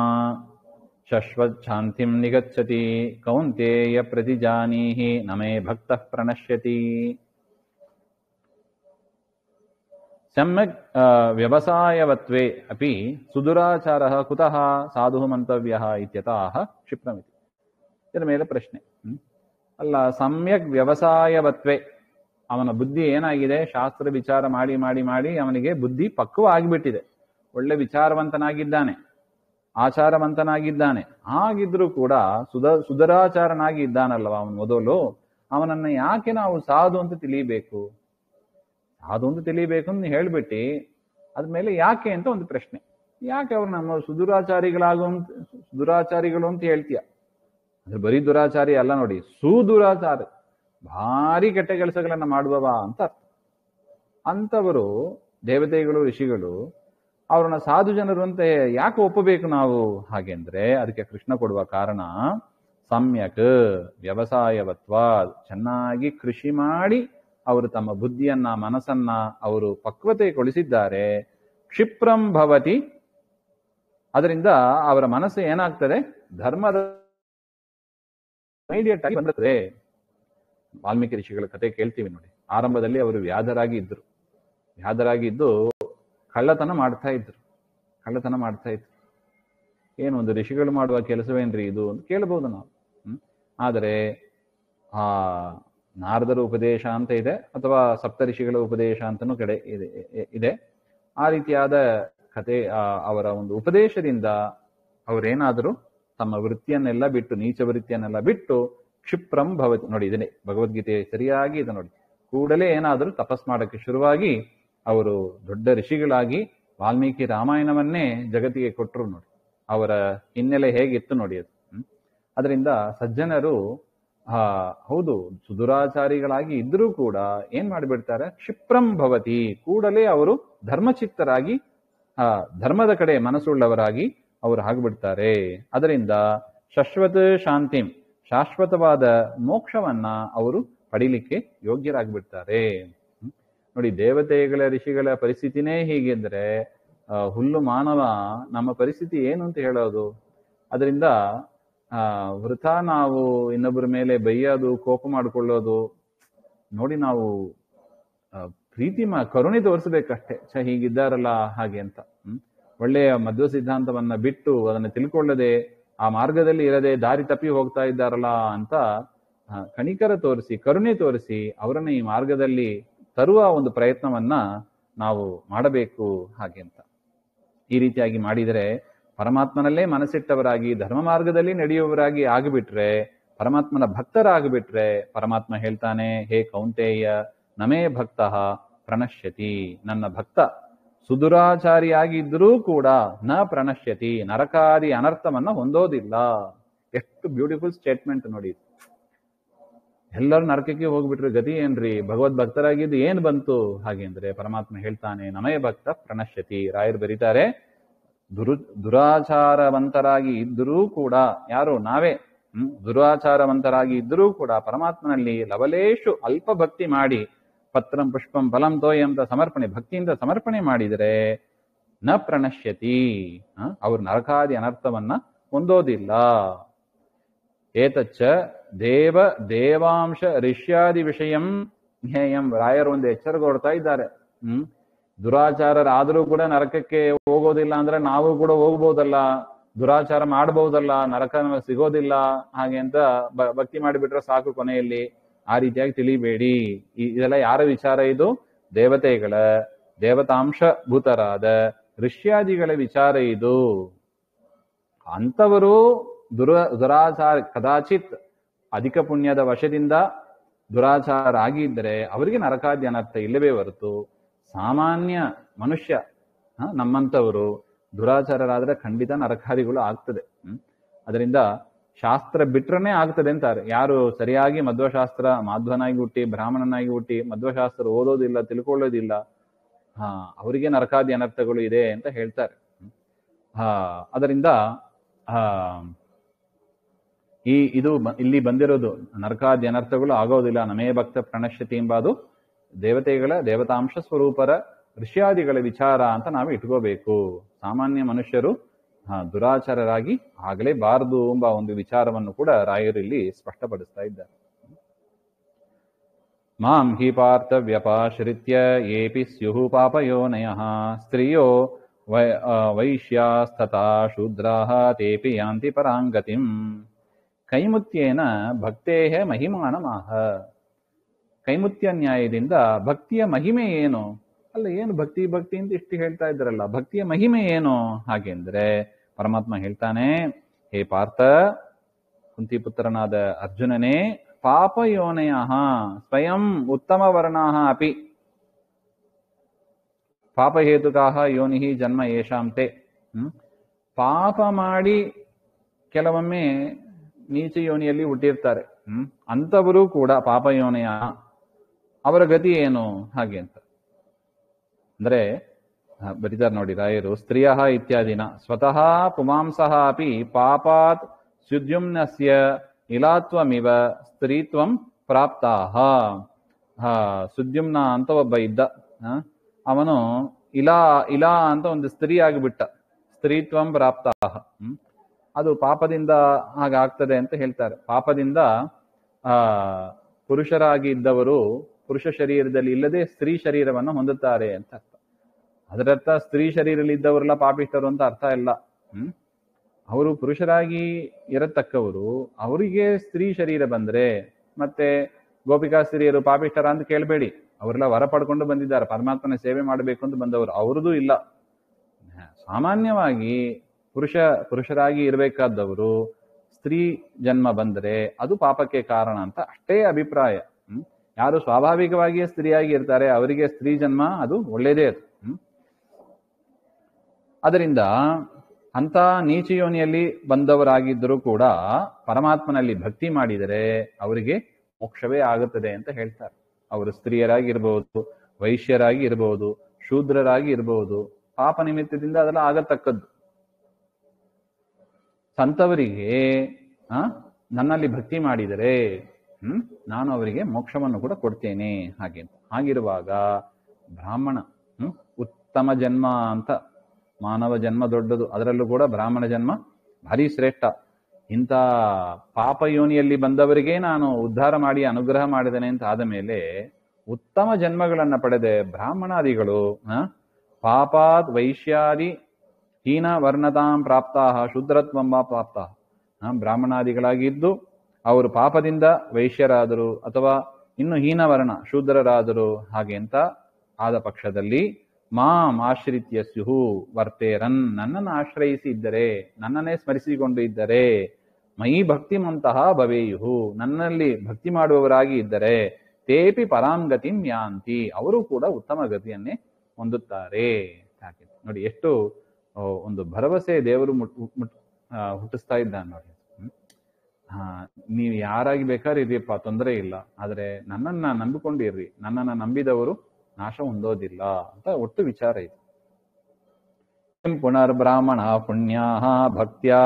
ಶಶ್ವತ್ ಶಾಂತಿಂ ನಿಗಚ್ಚತಿ ಕೌಂತೇಯ ಪ್ರತಿಜಾನೀಹಿ ನಮೇ ಭಕ್ತ ಪ್ರಣಶ್ಯತಿ. ಸಮ್ಯಕ್ ವ್ಯವಸಾಯವತ್ವೇ ಅಪಿ ಸುದುರಾಚಾರಃ ಕುತಃ ಸಾಧು ಮಂತವ್ಯಃ ಇತ್ಯತಃ ಕ್ಷಿಪ್ರಮಿತಿ. ಇದರ ಮೇಲೆ ಪ್ರಶ್ನೆ. ಅಲ್ಲ, ಸಮ್ಯಕ್ ವ್ಯವಸಾಯವತ್ವೇ, ಅವನ ಬುದ್ಧಿ ಏನಾಗಿದೆ, ಶಾಸ್ತ್ರ ವಿಚಾರ ಮಾಡಿ ಮಾಡಿ ಮಾಡಿ ಅವನಿಗೆ ಬುದ್ಧಿ ಪಕ್ವ ಆಗಿಬಿಟ್ಟಿದೆ, ಒಳ್ಳೆ ವಿಚಾರವಂತನಾಗಿದ್ದಾನೆ, ಆಚಾರವಂತನಾಗಿದ್ದಾನೆ. ಹಾಗಿದ್ರೂ ಕೂಡ ಸುಧರಾಚಾರನಾಗಿ ಇದ್ದಾನಲ್ವ ಅವನು ಮೊದಲು, ಅವನನ್ನ ಯಾಕೆ ನಾವು ಸಾಧು ಅಂತ ತಿಳಿಬೇಕು, ಸಾಧು ಅಂತ ತಿಳಿಬೇಕು ಅಂತ ಹೇಳ್ಬಿಟ್ಟು ಅದ್ಮೇಲೆ ಯಾಕೆ ಅಂತ ಒಂದು ಪ್ರಶ್ನೆ. ಯಾಕೆ ಅವ್ರು ನಮ್ಮ ದುರಾಚಾರಿಗಳು ಅಂತ ಹೇಳ್ತೀಯ? ಅಂದ್ರೆ ಬರೀ ದುರಾಚಾರಿ ಅಲ್ಲ ನೋಡಿ, ಸುದುರಾಚಾರಿ, ಭಾರಿ ಕೆಟ್ಟ ಕೆಲಸಗಳನ್ನ ಮಾಡುವವ ಅಂತ ಅರ್ಥ. ಅಂಥವರು ದೇವತೆಗಳು ಋಷಿಗಳು ಅವ್ರನ್ನ ಸಾಧು ಜನರು ಅಂತ ಯಾಕೆ ಒಪ್ಪಬೇಕು ನಾವು? ಹಾಗೆಂದ್ರೆ ಅದಕ್ಕೆ ಕೃಷ್ಣ ಕೊಡುವ ಕಾರಣ ಸಮ್ಯಕ್ ವ್ಯವಸಾಯವತ್ವ, ಚೆನ್ನಾಗಿ ಕೃಷಿ ಮಾಡಿ ಅವರು ತಮ್ಮ ಬುದ್ಧಿಯನ್ನ ಮನಸ್ಸನ್ನ ಅವರು ಪಕ್ವತೆಗೊಳಿಸಿದ್ದಾರೆ. ಕ್ಷಿಪ್ರಂ ಭವತಿ, ಅದರಿಂದ ಅವರ ಮನಸ್ಸು ಏನಾಗ್ತದೆ, ಧರ್ಮದ ಇಮಿಡಿಯೇಟ್ ಆಗಿ ಬಂದಿರ್ತದೆ. ವಾಲ್ಮೀಕಿ ಋಷಿಗಳ ಕಥೆ ಕೇಳ್ತೀವಿ ನೋಡಿ. ಆರಂಭದಲ್ಲಿ ಅವರು ವ್ಯಾಧರಾಗಿ ಇದ್ದು ಕಳ್ಳತನ ಮಾಡ್ತಾ ಇದ್ರು. ಏನು ಒಂದು ಋಷಿಗಳು ಮಾಡುವ ಕೆಲಸವೇನ್ರಿ ಇದು ಅಂತ ಕೇಳಬಹುದು ನಾವು. ಆದರೆ ಆ ನಾರದರ ಉಪದೇಶ ಅಂತ ಇದೆ, ಅಥವಾ ಸಪ್ತಋಷಿಗಳ ಉಪದೇಶ ಅಂತನೂ ಕಡೆ ಇದೆ. ಆ ರೀತಿಯಾದ ಕಥೆ, ಅವರ ಒಂದು ಉಪದೇಶದಿಂದ ಅವರೇನಾದರೂ ತಮ್ಮ ವೃತ್ತಿಯನ್ನೆಲ್ಲ ಬಿಟ್ಟು, ನೀಚ ವೃತ್ತಿಯನ್ನೆಲ್ಲ ಬಿಟ್ಟು ಕ್ಷಿಪ್ರಂ ಭವತಿ ನೋಡಿ, ಇದನ್ನೇ ಭಗವದ್ಗೀತೆ ಸರಿಯಾಗಿ ಇದೆ ನೋಡಿ. ಕೂಡಲೇ ಏನಾದರೂ ತಪಸ್ ಮಾಡಕ್ಕೆ ಶುರುವಾಗಿ ಅವರು ದೊಡ್ಡ ಋಷಿಗಳಾಗಿ ವಾಲ್ಮೀಕಿ ರಾಮಾಯಣವನ್ನೇ ಜಗತ್ತಿಗೆ ಕೊಟ್ಟರು ನೋಡಿ. ಅವರ ಹಿನ್ನೆಲೆ ಹೇಗಿತ್ತು ನೋಡಿ ಅದು. ಅದರಿಂದ ಸಜ್ಜನರು ಹೌದು ಸುದುರಾಚಾರಿಗಳಾಗಿ ಇದ್ರೂ ಕೂಡ ಏನ್ ಮಾಡಿಬಿಡ್ತಾರೆ, ಕ್ಷಿಪ್ರಂ ಭವತಿ, ಕೂಡಲೇ ಅವರು ಧರ್ಮಚಿತ್ತರಾಗಿ ಧರ್ಮದ ಕಡೆ ಮನಸ್ಸುಳ್ಳವರಾಗಿ ಅವರು ಆಗಿಬಿಡ್ತಾರೆ. ಅದರಿಂದ ಶಾಶ್ವತ ಶಾಂತಿಂ, ಶಾಶ್ವತವಾದ ಮೋಕ್ಷವನ್ನ ಅವರು ಪಡಿಲಿಕ್ಕೆ ಯೋಗ್ಯರಾಗ್ಬಿಡ್ತಾರೆ. ನೋಡಿ, ದೇವತೆಗಳ ಋಷಿಗಳ ಪರಿಸ್ಥಿತಿನೇ ಹೀಗಿದ್ರೆ ಹುಲ್ಲು ಮಾನವ ನಮ್ಮ ಪರಿಸ್ಥಿತಿ ಏನು ಅಂತ ಹೇಳೋದು. ಅದರಿಂದ ವೃಥಾ ನಾವು ಇನ್ನೊಬ್ಬರ ಮೇಲೆ ಬೈಯೋದು, ಕೋಪ ಮಾಡಿಕೊಳ್ಳೋದು ನೋಡಿ, ನಾವು ಪ್ರೀತಿ ಕರುಣೆ ತೋರಿಸ್ಬೇಕಷ್ಟೇ. ಹೀಗಿದ್ದಾರಲ್ಲ ಹಾಗೆ ಅಂತ. ಒಳ್ಳೆಯ ಮಧ್ವ ಸಿದ್ಧಾಂತವನ್ನ ಬಿಟ್ಟು ಅದನ್ನು ತಿಳ್ಕೊಳ್ಳದೆ ಆ ಮಾರ್ಗದಲ್ಲಿ ಇರದೆ ದಾರಿ ತಪ್ಪಿ ಹೋಗ್ತಾ ಇದ್ದಾರಲ್ಲ ಅಂತ ಕಣಿಕರ ತೋರಿಸಿ, ಕರುಣೆ ತೋರಿಸಿ ಅವರನ್ನ ಈ ಮಾರ್ಗದಲ್ಲಿ ತರುವ ಒಂದು ಪ್ರಯತ್ನವನ್ನ ನಾವು ಮಾಡಬೇಕು ಹಾಗೆ ಅಂತ. ಈ ರೀತಿಯಾಗಿ ಮಾಡಿದರೆ ಪರಮಾತ್ಮನಲ್ಲೇ ಮನಸ್ಸಿಟ್ಟವರಾಗಿ ಧರ್ಮ ಮಾರ್ಗದಲ್ಲಿ ನಡೆಯುವವರಾಗಿ ಆಗಿಬಿಟ್ರೆ, ಪರಮಾತ್ಮನ ಭಕ್ತರಾಗಿಬಿಟ್ರೆ, ಪರಮಾತ್ಮ ಹೇಳ್ತಾನೆ, ಹೇ ಕೌಂತೇಯ ನಮೇ ಭಕ್ತ ಪ್ರಣಶ್ಯತಿ, ನನ್ನ ಭಕ್ತ ಸುದುರಾಚಾರಿಯಾಗಿದ್ದರೂ ಕೂಡ ನ ಪ್ರಣಶ್ಯತಿ, ನರಕಾದಿ ಅನರ್ಥವನ್ನ ಹೊಂದೋದಿಲ್ಲ. ಎಷ್ಟು ಬ್ಯೂಟಿಫುಲ್ ಸ್ಟೇಟ್ಮೆಂಟ್ ನೋಡಿ. ಎಲ್ಲರೂ ನರಕಕ್ಕೆ ಹೋಗ್ಬಿಟ್ರೆ ಗತಿ ಏನ್ರಿ, ಭಗವದ್ ಭಕ್ತರಾಗಿದ್ದು ಏನ್ ಬಂತು ಹಾಗೆ ಅಂದ್ರೆ ಪರಮಾತ್ಮ ಹೇಳ್ತಾನೆ ನಮೇ ಭಕ್ತ ಪ್ರಣಶ್ಯತಿ. ರಾಯರು ಬರೀತಾರೆ, ದುರಾಚಾರವಂತರಾಗಿ ಇದ್ದರೂ ಕೂಡ, ಯಾರು ನಾವೇ ದುರಾಚಾರವಂತರಾಗಿ ಇದ್ದರೂ ಕೂಡ ಪರಮಾತ್ಮನಲ್ಲಿ ಲವಲೇಶು ಅಲ್ಪ ಭಕ್ತಿ ಮಾಡಿ ಪತ್ರಂ ಪುಷ್ಪಂ ಫಲಂ ತೋಯಂ ಅಂತ ಸಮರ್ಪಣೆ, ಭಕ್ತಿಯಿಂದ ಸಮರ್ಪಣೆ ಮಾಡಿದರೆ ನ ಪ್ರಣಶ್ಯತಿ, ಅವರು ನರಕಾದಿ ಅನರ್ಥವನ್ನ ಹೊಂದೋದಿಲ್ಲ. ಏತಚ್ಚ ದೇವಾಂಶ ಋಷ್ಯಾದಿ ವಿಷಯಂ ಜ್ಞೇಯಂ. ರಾಯರು ಒಂದು ಎಚ್ಚರ ಕೊಡ್ತಾ ಇದ್ದಾರೆ. ದುರಾಚಾರರಾದರೂ ಕೂಡ ನರಕಕ್ಕೆ ಹೋಗೋದಿಲ್ಲ ಅಂದ್ರೆ ನಾವು ಕೂಡ ಹೋಗ್ಬೋದಲ್ಲ, ದುರಾಚಾರ ಮಾಡಬಹುದಲ್ಲ, ನರಕ ಸಿಗೋದಿಲ್ಲ ಹಾಗೆ ಅಂತ ಭಕ್ತಿ ಮಾಡಿಬಿಟ್ರೆ ಸಾಕು ಕೊನೆಯಲ್ಲಿ. ಆ ರೀತಿಯಾಗಿ ತಿಳಿಬೇಡಿ. ಇದೆಲ್ಲ ಯಾರ ವಿಚಾರ? ಇದು ದೇವತೆಗಳ, ದೇವತಾಂಶ ಭೂತರಾದ ಋಷ್ಯಾದಿಗಳ ವಿಚಾರ ಇದು. ಅಂಥವರು ದುರಾಚಾರ ಕದಾಚಿತ್ ಅಧಿಕ ಪುಣ್ಯದ ವಶದಿಂದ ದುರಾಚಾರ ಆಗಿದ್ದರೆ ಅವರಿಗೆ ನರಕಾದಿ ಅನರ್ಥ ಇಲ್ಲವೇ ಹೊರತು ಸಾಮಾನ್ಯ ಮನುಷ್ಯ ನಮ್ಮಂಥವರು ದುರಾಚಾರರಾದ್ರೆ ಖಂಡಿತ ನರಕಾದಿಗಳು ಆಗ್ತದೆ. ಅದರಿಂದ ಶಾಸ್ತ್ರ ಬಿಟ್ರನೇ ಆಗ್ತದೆ ಅಂತಾರೆ. ಯಾರು ಸರಿಯಾಗಿ ಮಧ್ವಶಾಸ್ತ್ರ, ಮಾಧ್ವನಾಗಿ ಹುಟ್ಟಿ ಬ್ರಾಹ್ಮಣನಾಗಿ ಹುಟ್ಟಿ ಮಧ್ವಶಾಸ್ತ್ರ ಓದೋದಿಲ್ಲ, ತಿಳ್ಕೊಳ್ಳೋದಿಲ್ಲ, ಅವರಿಗೆ ನರಕಾದಿ ಅನರ್ಥಗಳು ಇದೆ ಅಂತ ಹೇಳ್ತಾರೆ. ಅದರಿಂದ ಇದು ಇಲ್ಲಿ ಬಂದಿರೋದು ನರಕಾದಿ ಅನರ್ಥಗಳು ಆಗೋದಿಲ್ಲ. ನಮೇ ಭಕ್ತ ಪ್ರಣಶ್ಯತಿ ಎಂಬುದು ದೇವತೆಗಳ, ದೇವತಾಂಶ ಸ್ವರೂಪರ ಋಷ್ಯಾದಿಗಳ ವಿಚಾರ ಅಂತ ನಾವು ಇಟ್ಕೋಬೇಕು. ಸಾಮಾನ್ಯ ಮನುಷ್ಯರು ದುರಾಚಾರರಾಗಿ ಆಗಲೇಬಾರದು ಎಂಬ ಒಂದು ವಿಚಾರವನ್ನು ಕೂಡ ರಾಯರು ಇಲ್ಲಿ ಸ್ಪಷ್ಟಪಡಿಸ್ತಾ ಇದ್ದಾರೆ. ಮಾಂ ಹಿ ಪಾರ್ಥ ವ್ಯಪಾಶ್ರಿತ್ಯ ಏಪಿ ಸ್ಯುಃ ಪಾಪಯೋನಯಃ ಸ್ತ್ರೀಯೋ ವೈಶ್ಯಾಸ್ತಥಾ ಶೂದ್ರಾಃ ತೇಪಿ ಯಾಂತಿ ಪರಾಂಗತಿಂ. ಕೈಮುತ್ಯೇನ ಭಕ್ತೇಹ ಮಹಿಮಾನಮಾಹ. ಕೈಮುತ್ಯ ನ್ಯಾಯದಿಂದ ಭಕ್ತಿಯ ಮಹಿಮೆ ಏನು? ಅಲ್ಲ, ಏನು ಭಕ್ತಿ ಭಕ್ತಿ ಅಂತ ಇಷ್ಟು ಹೇಳ್ತಾ ಇದ್ರಲ್ಲ, ಭಕ್ತಿಯ ಮಹಿಮೆ ಏನು ಹಾಗೆಂದ್ರೆ ಪರಮಾತ್ಮ ಹೇಳ್ತಾನೆ, ಹೇ ಪಾರ್ಥ, ಕುಂತಿಪುತ್ರನಾದ ಅರ್ಜುನನೇ, ಪಾಪಯೋನಯ ಸ್ವಯಂ ಉತ್ತಮ ವರ್ಣಾ ಅಪಿ ಪಾಪಹೇತುಕಾಹ ಯೋನಿಹಿ ಜನ್ಮ ಯೇಷಾಂತೆ. ಪಾಪ ಮಾಡಿ ಕೆಲವೊಮ್ಮೆ ನೀಚ ಯೋನಿಯಲ್ಲಿ ಹುಟ್ಟಿರ್ತಾರೆ. ಅಂಥವರು ಕೂಡ ಪಾಪಯೋನಯ, ಅವರ ಗತಿ ಏನು ಹಾಗೆ ಅಂತ ಅಂದ್ರೆ ಬರೀತಾರೆ ನೋಡಿ ರಾಯರು. ಸ್ತ್ರೀಯ ಇತ್ಯಾದಿನ ಸ್ವತಃ ಪುಮಾಂಸಃ ಅಪಿ ಪಾಪಾತ್ ಸ್ಯುದ್ಯುಮ್ನಸ್ಯ ಇಲಾತ್ವಮಿವ ಸ್ತ್ರೀತ್ವಂ ಪ್ರಾಪ್ತಾಹ. ಸುದ್ಯುಮ್ನ ಅಂತ ಒಬ್ಬ ಇದ್ದ, ಅವನು ಇಲಾ ಅಂತ ಒಂದು ಸ್ತ್ರೀ ಆಗಿಬಿಟ್ಟ. ಸ್ತ್ರೀತ್ವಂ ಪ್ರಾಪ್ತಾಹ, ಅದು ಪಾಪದಿಂದ ಹಾಗಾಗ್ತದೆ ಅಂತ ಹೇಳ್ತಾರೆ. ಪಾಪದಿಂದ ಪುರುಷರಾಗಿ ಇದ್ದವರು ಪುರುಷ ಶರೀರದಲ್ಲಿ ಇಲ್ಲದೆ ಸ್ತ್ರೀ ಶರೀರವನ್ನು ಹೊಂದುತ್ತಾರೆ ಅಂತ ಅರ್ಥ. ಅದರರ್ಥ ಸ್ತ್ರೀ ಶರೀರದಲ್ಲಿ ಇದ್ದವರೆಲ್ಲ ಪಾಪಿಷ್ಠರು ಅಂತ ಅರ್ಥ ಇಲ್ಲ. ಅವರು ಪುರುಷರಾಗಿ ಇರತಕ್ಕವರು, ಅವರಿಗೆ ಸ್ತ್ರೀ ಶರೀರ ಬಂದ್ರೆ ಮತ್ತೆ ಗೋಪಿಕಾ ಸ್ತ್ರೀಯರು ಪಾಪಿಷ್ಠರ ಅಂತ ಕೇಳಬೇಡಿ. ಅವರೆಲ್ಲ ವರ ಪಡ್ಕೊಂಡು ಬಂದಿದ್ದಾರೆ, ಪರಮಾತ್ಮನ ಸೇವೆ ಮಾಡಬೇಕು ಅಂತ ಬಂದವರು, ಅವ್ರದ್ದು ಇಲ್ಲ. ಸಾಮಾನ್ಯವಾಗಿ ಪುರುಷರಾಗಿ ಇರಬೇಕಾದವರು ಸ್ತ್ರೀ ಜನ್ಮ ಬಂದರೆ ಅದು ಪಾಪಕ್ಕೆ ಕಾರಣ ಅಂತ ಅಷ್ಟೇ ಅಭಿಪ್ರಾಯ. ಯಾರು ಸ್ವಾಭಾವಿಕವಾಗಿಯೇ ಸ್ತ್ರೀಯಾಗಿ ಇರ್ತಾರೆ ಅವರಿಗೆ ಸ್ತ್ರೀ ಜನ್ಮ ಅದು ಒಳ್ಳೇದೇ ಅದು. ಅದರಿಂದ ಅಂತ ನೀಚ ಯೋನಿಯಲ್ಲಿ ಬಂದವರಾಗಿದ್ದರೂ ಕೂಡ ಪರಮಾತ್ಮನಲ್ಲಿ ಭಕ್ತಿ ಮಾಡಿದರೆ ಅವರಿಗೆ ಮೋಕ್ಷವೇ ಆಗುತ್ತದೆ ಅಂತ ಹೇಳ್ತಾರೆ. ಅವರು ಸ್ತ್ರೀಯರಾಗಿರ್ಬಹುದು, ವೈಶ್ಯರಾಗಿ ಇರಬಹುದು, ಶೂದ್ರರಾಗಿ ಇರಬಹುದು, ಪಾಪ ನಿಮಿತ್ತದಿಂದ ಅದೆಲ್ಲ ಆಗತಕ್ಕದ್ದು. ಸಂತವರಿಗೆ ನನ್ನಲ್ಲಿ ಭಕ್ತಿ ಮಾಡಿದರೆ ನಾನು ಅವರಿಗೆ ಮೋಕ್ಷವನ್ನು ಕೂಡ ಕೊಡ್ತೇನೆ ಹಾಗೆ ಅಂತ. ಹಾಗಿರುವಾಗ ಬ್ರಾಹ್ಮಣ ಉತ್ತಮ ಜನ್ಮ ಅಂತ, ಮಾನವ ಜನ್ಮ ದೊಡ್ಡದು, ಅದರಲ್ಲೂ ಕೂಡ ಬ್ರಾಹ್ಮಣ ಜನ್ಮ ಭಾರಿ ಶ್ರೇಷ್ಠ. ಇಂಥ ಪಾಪ ಯೋನಿಯಲ್ಲಿ ಬಂದವರಿಗೆ ನಾನು ಉದ್ಧಾರ ಮಾಡಿ ಅನುಗ್ರಹ ಮಾಡಿದ್ದೇನೆ ಅಂತ ಆದ ಮೇಲೆ ಉತ್ತಮ ಜನ್ಮಗಳನ್ನ ಪಡೆದೆ ಬ್ರಾಹ್ಮಣಾದಿಗಳು ಪಾಪಾತ್ ವೈಶ್ಯಾದಿ ಹೀನ ವರ್ಣತಾಂ ಪ್ರಾಪ್ತಾ ಶೂದ್ರತ್ವಂಬ ಪ್ರಾಪ್ತ, ಬ್ರಾಹ್ಮಣಾದಿಗಳಾಗಿದ್ದು ಅವರು ಪಾಪದಿಂದ ವೈಶ್ಯರಾದರು ಅಥವಾ ಇನ್ನು ಹೀನವರ್ಣ ಶೂದ್ರರಾದರು ಹಾಗೆ ಅಂತ ಆದ ಪಕ್ಷದಲ್ಲಿ ಮಾಂ ಆಶ್ರಿತ್ಯ ಸ್ಯುಹು ವರ್ತೇರನ್, ನನ್ನನ್ನು ಆಶ್ರಯಿಸಿ ಇದ್ದರೆ, ನನ್ನನ್ನೇ ಸ್ಮರಿಸಿಕೊಂಡು ಇದ್ದರೆ, ಮೈ ಭಕ್ತಿಮಂತಹ ಭವೇಯುಹು, ನನ್ನಲ್ಲಿ ಭಕ್ತಿ ಮಾಡುವವರಾಗಿ ಇದ್ದರೆ, ತೇಪಿ ಪರಾಂಗತಿಂ ಯಾಂತಿ, ಅವರು ಕೂಡ ಉತ್ತಮ ಗತಿಯನ್ನೇ ಹೊಂದುತ್ತಾರೆ. ಹಾಗೆ ನೋಡಿ, ಎಷ್ಟು ಒಂದು ಭರವಸೆ ದೇವರು ಹುಟ್ಟಿಸ್ತಾ ಇದ್ದಾನೆ ನೋಡಿ. ನೀವು ಯಾರಾಗಿ ಬೇಕಾದ್ರೆ ಇರ್ರಿಯಪ್ಪ, ತೊಂದರೆ ಇಲ್ಲ, ಆದ್ರೆ ನನ್ನನ್ನ ನಂಬಿಕೊಂಡಿರ್ರಿ, ನನ್ನನ್ನ ನಂಬಿದವರು ನಾಶ ಹೊಂದೋದಿಲ್ಲ ಅಂತ ಒಟ್ಟು ವಿಚಾರ ಇದೆ. ಪುನರ್ಬ್ರಾಹ್ಮಣ ಪುಣ್ಯಾ ಭಕ್ತ್ಯಾ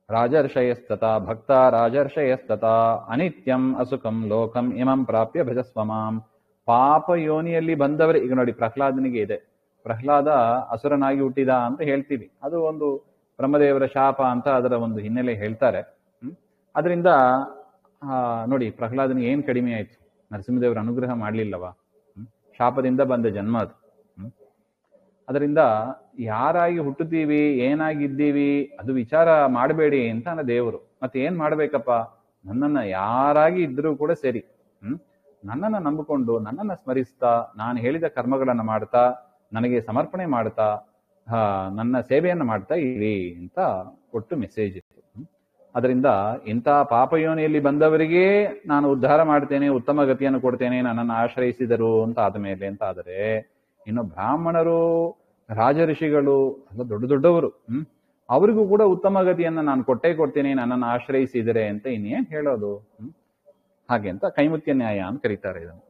ರಾಜರ್ಷಯಸ್ತತಾ ಭಕ್ತ ರಾಜರ್ಷಯಸ್ತತಾ ಅನಿತ್ಯಂ ಅಸುಖಂ ಲೋಕಂ ಇಮಂ ಪ್ರಾಪ್ಯ ಭಜಸ್ವಮಾಂ. ಪಾಪ ಯೋನಿಯಲ್ಲಿ ಬಂದವರೇ, ಈಗ ನೋಡಿ ಪ್ರಹ್ಲಾದನಿಗೆ ಇದೆ, ಪ್ರಹ್ಲಾದ ಅಸುರನಾಗಿ ಹುಟ್ಟಿದ ಅಂತ ಹೇಳ್ತೀವಿ, ಅದು ಒಂದು ಬ್ರಹ್ಮದೇವರ ಶಾಪ ಅಂತ ಅದರ ಒಂದು ಹಿನ್ನೆಲೆ ಹೇಳ್ತಾರೆ. ಅದರಿಂದ ನೋಡಿ ಪ್ರಹ್ಲಾದನಿಗೆ ಏನ್ ಕಡಿಮೆ ಆಯ್ತು, ನರಸಿಂಹದೇವರ ಅನುಗ್ರಹ ಮಾಡ್ಲಿಲ್ಲವಾ, ಶಾಪದಿಂದ ಬಂದ ಜನ್ಮ ಅದು. ಅದರಿಂದ ಯಾರಾಗಿ ಹುಟ್ಟುತ್ತೀವಿ, ಏನಾಗಿದ್ದೀವಿ ಅದು ವಿಚಾರ ಮಾಡಬೇಡಿ ಅಂತ ನನ್ನ ದೇವರು. ಮತ್ತೆ ಏನ್ ಮಾಡ್ಬೇಕಪ್ಪ, ನನ್ನನ್ನ ಯಾರಾಗಿ ಇದ್ರೂ ಕೂಡ ಸರಿ, ನನ್ನನ್ನ ನಂಬಿಕೊಂಡು ನನ್ನನ್ನ ಸ್ಮರಿಸ್ತಾ ನಾನು ಹೇಳಿದ ಕರ್ಮಗಳನ್ನ ಮಾಡ್ತಾ ನನಗೆ ಸಮರ್ಪಣೆ ಮಾಡ್ತಾ ನನ್ನ ಸೇವೆಯನ್ನು ಮಾಡ್ತಾ ಇರಿ ಅಂತ ಒಟ್ಟು ಮೆಸೇಜ್ ಇತ್ತು. ಅದರಿಂದ ಇಂಥ ಪಾಪಯೋನಿಯಲ್ಲಿ ಬಂದವರಿಗೆ ನಾನು ಉದ್ಧಾರ ಮಾಡ್ತೇನೆ, ಉತ್ತಮ ಗತಿಯನ್ನು ಕೊಡ್ತೇನೆ, ನನ್ನನ್ನು ಆಶ್ರಯಿಸಿದರು ಅಂತ ಆದಮೇಲೆ ಅಂತ ಆದರೆ, ಇನ್ನು ಬ್ರಾಹ್ಮಣರು ರಾಜ ಋಷಿಗಳು ಅಲ್ಲ ದೊಡ್ಡ ದೊಡ್ಡವರು ಅವರಿಗೂ ಕೂಡ ಉತ್ತಮ ಗತಿಯನ್ನ ನಾನು ಕೊಟ್ಟೇ ಕೊಡ್ತೇನೆ, ನನ್ನನ್ನು ಆಶ್ರಯಿಸಿದರೆ ಅಂತ ಇನ್ನೇನ್ ಹೇಳೋದು. ಹಾಗೆ ಅಂತ ಕೈಮುತ್ಯ ನ್ಯಾಯ ಅಂತ ಕರೀತಾರೆ ಇದನ್ನು.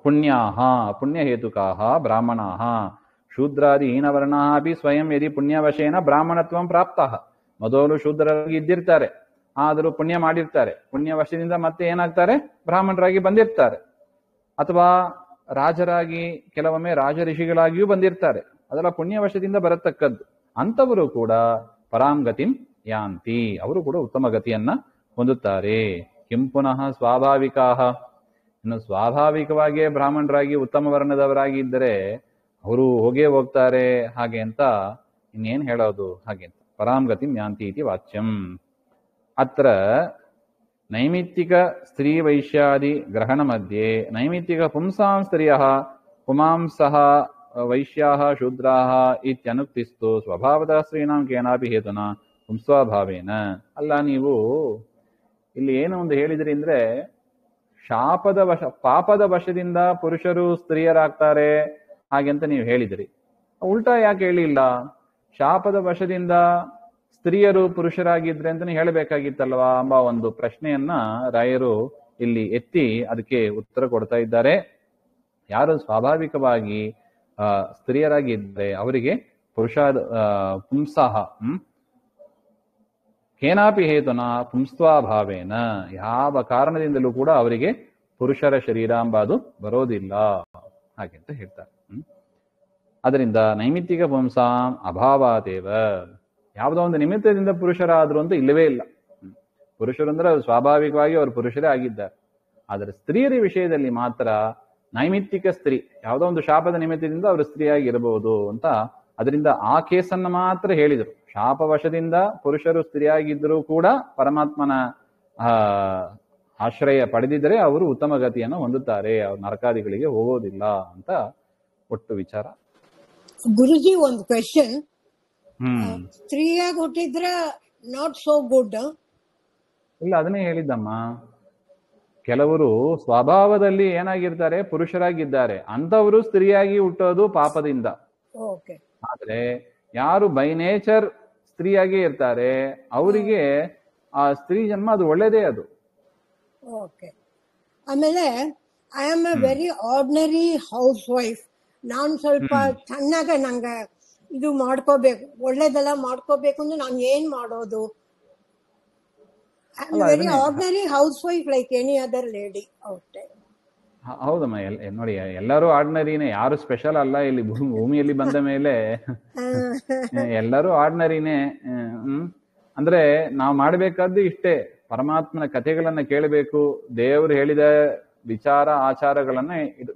ಪುಣ್ಯಾಹ ಪುಣ್ಯಹೇತುಕಾಹ ಬ್ರಾಹ್ಮಣಾಹ ಶೂದ್ರಾದಿ ಹೀನವರ್ಣಾಃ ಅಪಿ ಸ್ವಯಂ ಯದಿ ಪುಣ್ಯವಶೇನ ಬ್ರಾಹ್ಮಣತ್ವಂ ಪ್ರಾಪ್ತಃ. ಮೊದಲು ಶೂದ್ರರಾಗಿ ಇದ್ದಿರ್ತಾರೆ, ಆದರೂ ಪುಣ್ಯ ಮಾಡಿರ್ತಾರೆ, ಪುಣ್ಯವಶದಿಂದ ಮತ್ತೆ ಏನಾಗ್ತಾರೆ, ಬ್ರಾಹ್ಮಣರಾಗಿ ಬಂದಿರ್ತಾರೆ, ಅಥವಾ ರಾಜರಾಗಿ ಕೆಲವೊಮ್ಮೆ ರಾಜ ಋಷಿಗಳಾಗಿಯೂ ಬಂದಿರ್ತಾರೆ, ಅದೆಲ್ಲ ಪುಣ್ಯವಶದಿಂದ ಬರತಕ್ಕದ್ದು. ಅಂಥವರು ಕೂಡ ಪರಾಂಗತಿಂ ಯಾಂತಿ, ಅವರು ಕೂಡ ಉತ್ತಮ ಗತಿಯನ್ನ ಹೊಂದುತ್ತಾರೆ. ಕಿಂ ಪುನಃ ಸ್ವಾಭಾವಿಕಾಹ, ಇನ್ನು ಸ್ವಾಭಾವಿಕವಾಗಿಯೇ ಬ್ರಾಹ್ಮಣರಾಗಿ ಉತ್ತಮ ವರ್ಣದವರಾಗಿ ಇದ್ದರೆ ಅವರು ಹೋಗೇ ಹೋಗ್ತಾರೆ ಹಾಗೆ ಅಂತ ಇನ್ನೇನು ಹೇಳೋದು. ಹಾಗೆ ಅಂತ ಪರಾಂಗತಿಂ ಯಾಂತಿ ಇತಿ ವಾಚ್ಯಂ. ಅತ್ರ ನೈಮಿತ್ತಿಕ ಸ್ತ್ರೀ ವೈಶ್ಯಾದಿ ಗ್ರಹಣ ಮಧ್ಯೆ ನೈಮಿತ್ತಿಕ ಪುಂಸಾಂ ಸ್ತ್ರೀಯಃ ಪುಮಾಂಸಃ ವೈಶ್ಯಾಃ ಶೂದ್ರಾಃ ಇತ್ಯನುಕ್ತಿಸ್ತು ಸ್ವಭಾವತಃ ಸ್ತ್ರೀಣಾಂ ಕೇನಾಪಿ ಹೇತುನಾ ಪುಂಸ್ವಭಾವೇನ. ಅಲ್ಲ, ನೀವು ಇಲ್ಲಿ ಏನು ಒಂದು ಹೇಳಿದ್ರಿ ಅಂದ್ರೆ, ಪಾಪದ ವಶದಿಂದ ಪುರುಷರು ಸ್ತ್ರೀಯರಾಗ್ತಾರೆ ಹಾಗೆಂತ ನೀವು ಹೇಳಿದ್ರಿ. ಉಲ್ಟಾ ಯಾಕೆ ಹೇಳಿಲ್ಲ? ಶಾಪದ ವಶದಿಂದ ಸ್ತ್ರೀಯರು ಪುರುಷರಾಗಿದ್ರೆ ಅಂತ ಹೇಳಬೇಕಾಗಿತ್ತಲ್ವಾ ಎಂಬ ಒಂದು ಪ್ರಶ್ನೆಯನ್ನ ರಾಯರು ಇಲ್ಲಿ ಎತ್ತಿ ಅದಕ್ಕೆ ಉತ್ತರ ಕೊಡ್ತಾ ಇದ್ದಾರೆ. ಯಾರು ಸ್ವಾಭಾವಿಕವಾಗಿ ಸ್ತ್ರೀಯರಾಗಿದ್ರೆ ಅವರಿಗೆ ಪುಂಸಃ ಕೇನಾಪಿ ಹೇತುನ ಪುಂಸ್ತ್ವಾಭಾವೇನ, ಯಾವ ಕಾರಣದಿಂದಲೂ ಕೂಡ ಅವರಿಗೆ ಪುರುಷರ ಶರೀರ ಎಂಬುದು ಬರೋದಿಲ್ಲ ಹಾಗೆ ಅಂತ ಹೇಳ್ತಾರೆ. ಅದರಿಂದ ನೈಮಿತ್ತಿಕ ಪುಂಸಾಂ ಅಭಾವಾದೇವ, ಯಾವುದೋ ಒಂದು ನಿಮಿತ್ತದಿಂದ ಪುರುಷರಾದ್ರು ಅಂತ ಇಲ್ಲವೇ ಇಲ್ಲ. ಪುರುಷರು ಅಂದ್ರೆ ಅವರು ಸ್ವಾಭಾವಿಕವಾಗಿ ಅವರು ಪುರುಷರೇ ಆಗಿದ್ದಾರೆ. ಆದರೆ ಸ್ತ್ರೀಯರ ವಿಷಯದಲ್ಲಿ ಮಾತ್ರ ನೈಮಿತ್ತಿಕ ಸ್ತ್ರೀ, ಯಾವುದೋ ಒಂದು ಶಾಪದ ನಿಮಿತ್ತದಿಂದ ಅವರು ಸ್ತ್ರೀಯಾಗಿ ಇರಬಹುದು ಅಂತ, ಅದರಿಂದ ಆ ಕೇಸನ್ನ ಮಾತ್ರ ಹೇಳಿದರು. ಶಾಪವಶದಿಂದ ಪುರುಷರು ಸ್ತ್ರೀಯಾಗಿದ್ದರೂ ಕೂಡ ಪರಮಾತ್ಮನ ಆಶ್ರಯ ಪಡೆದಿದ್ದರೆ ಅವರು ಉತ್ತಮ ಗತಿಯನ್ನು ಹೊಂದುತ್ತಾರೆ, ಅವ್ರು ನರಕಾದಿಗಳಿಗೆ ಹೋಗೋದಿಲ್ಲ ಅಂತ ಒಟ್ಟು ವಿಚಾರ. ಗುರುಜಿ, ಒಂದು ಕ್ವೆಶ್ಚನ್. ಸ್ತ್ರೀಯಾಗಿ ಹುಟ್ಟಿದ್ರ ನಾಟ್ ಸೋ ಗುಡ್? ಇಲ್ಲ, ಅದನ್ನೇ ಹೇಳಿದ್ದಮ್ಮ. ಕೆಲವರು ಸ್ವಭಾವದಲ್ಲಿ ಏನಾಗಿರ್ತಾರೆ, ಪುರುಷರಾಗಿದ್ದಾರೆ, ಅಂತವರು ಸ್ತ್ರೀಯಾಗಿ ಹುಟ್ಟೋದು ಪಾಪದಿಂದ. ಆದ್ರೆ ಯಾರು ಬೈ ನೇಚರ್ ಸ್ತ್ರೀಯಾಗೇ ಇರ್ತಾರೆ ಅವರಿಗೆ ಆ ಸ್ತ್ರೀ ಜನ್ಮ ಅದು ಒಳ್ಳೇದೇ ಅದು. ಓಕೆ. ಆಮೇಲೆ I am A very ordinary house wife. ನಾನು ಸ್ವಲ್ಪ ಚೆನ್ನಾಗ ನಂಗೆ ಇದು ಮಾಡ್ಕೋಬೇಕು, ಒಳ್ಳೇದೆಲ್ಲ ಮಾಡ್ಕೋಬೇಕು ಅಂದ್ರೆ ನಾನು ಏನ್ ಮಾಡೋದು? I am very ordinary housewife like any other lady out there. ಹೌದಮ್ಮ, ನೋಡಿ ಎಲ್ಲರೂ ಆರ್ಡಿನರಿನೇ, ಯಾರು ಸ್ಪೆಷಲ್ ಅಲ್ಲ ಇಲ್ಲಿ ಭೂಮಿಯಲ್ಲಿ ಬಂದ ಮೇಲೆ ಎಲ್ಲರೂ ಆರ್ಡಿನರಿನೇ. ಅಂದ್ರೆ ನಾವು ಮಾಡ್ಬೇಕಾದ್ದು ಇಷ್ಟೇ, ಪರಮಾತ್ಮನ ಕಥೆಗಳನ್ನ ಕೇಳಬೇಕು, ದೇವರು ಹೇಳಿದ ವಿಚಾರ ಆಚಾರಗಳನ್ನ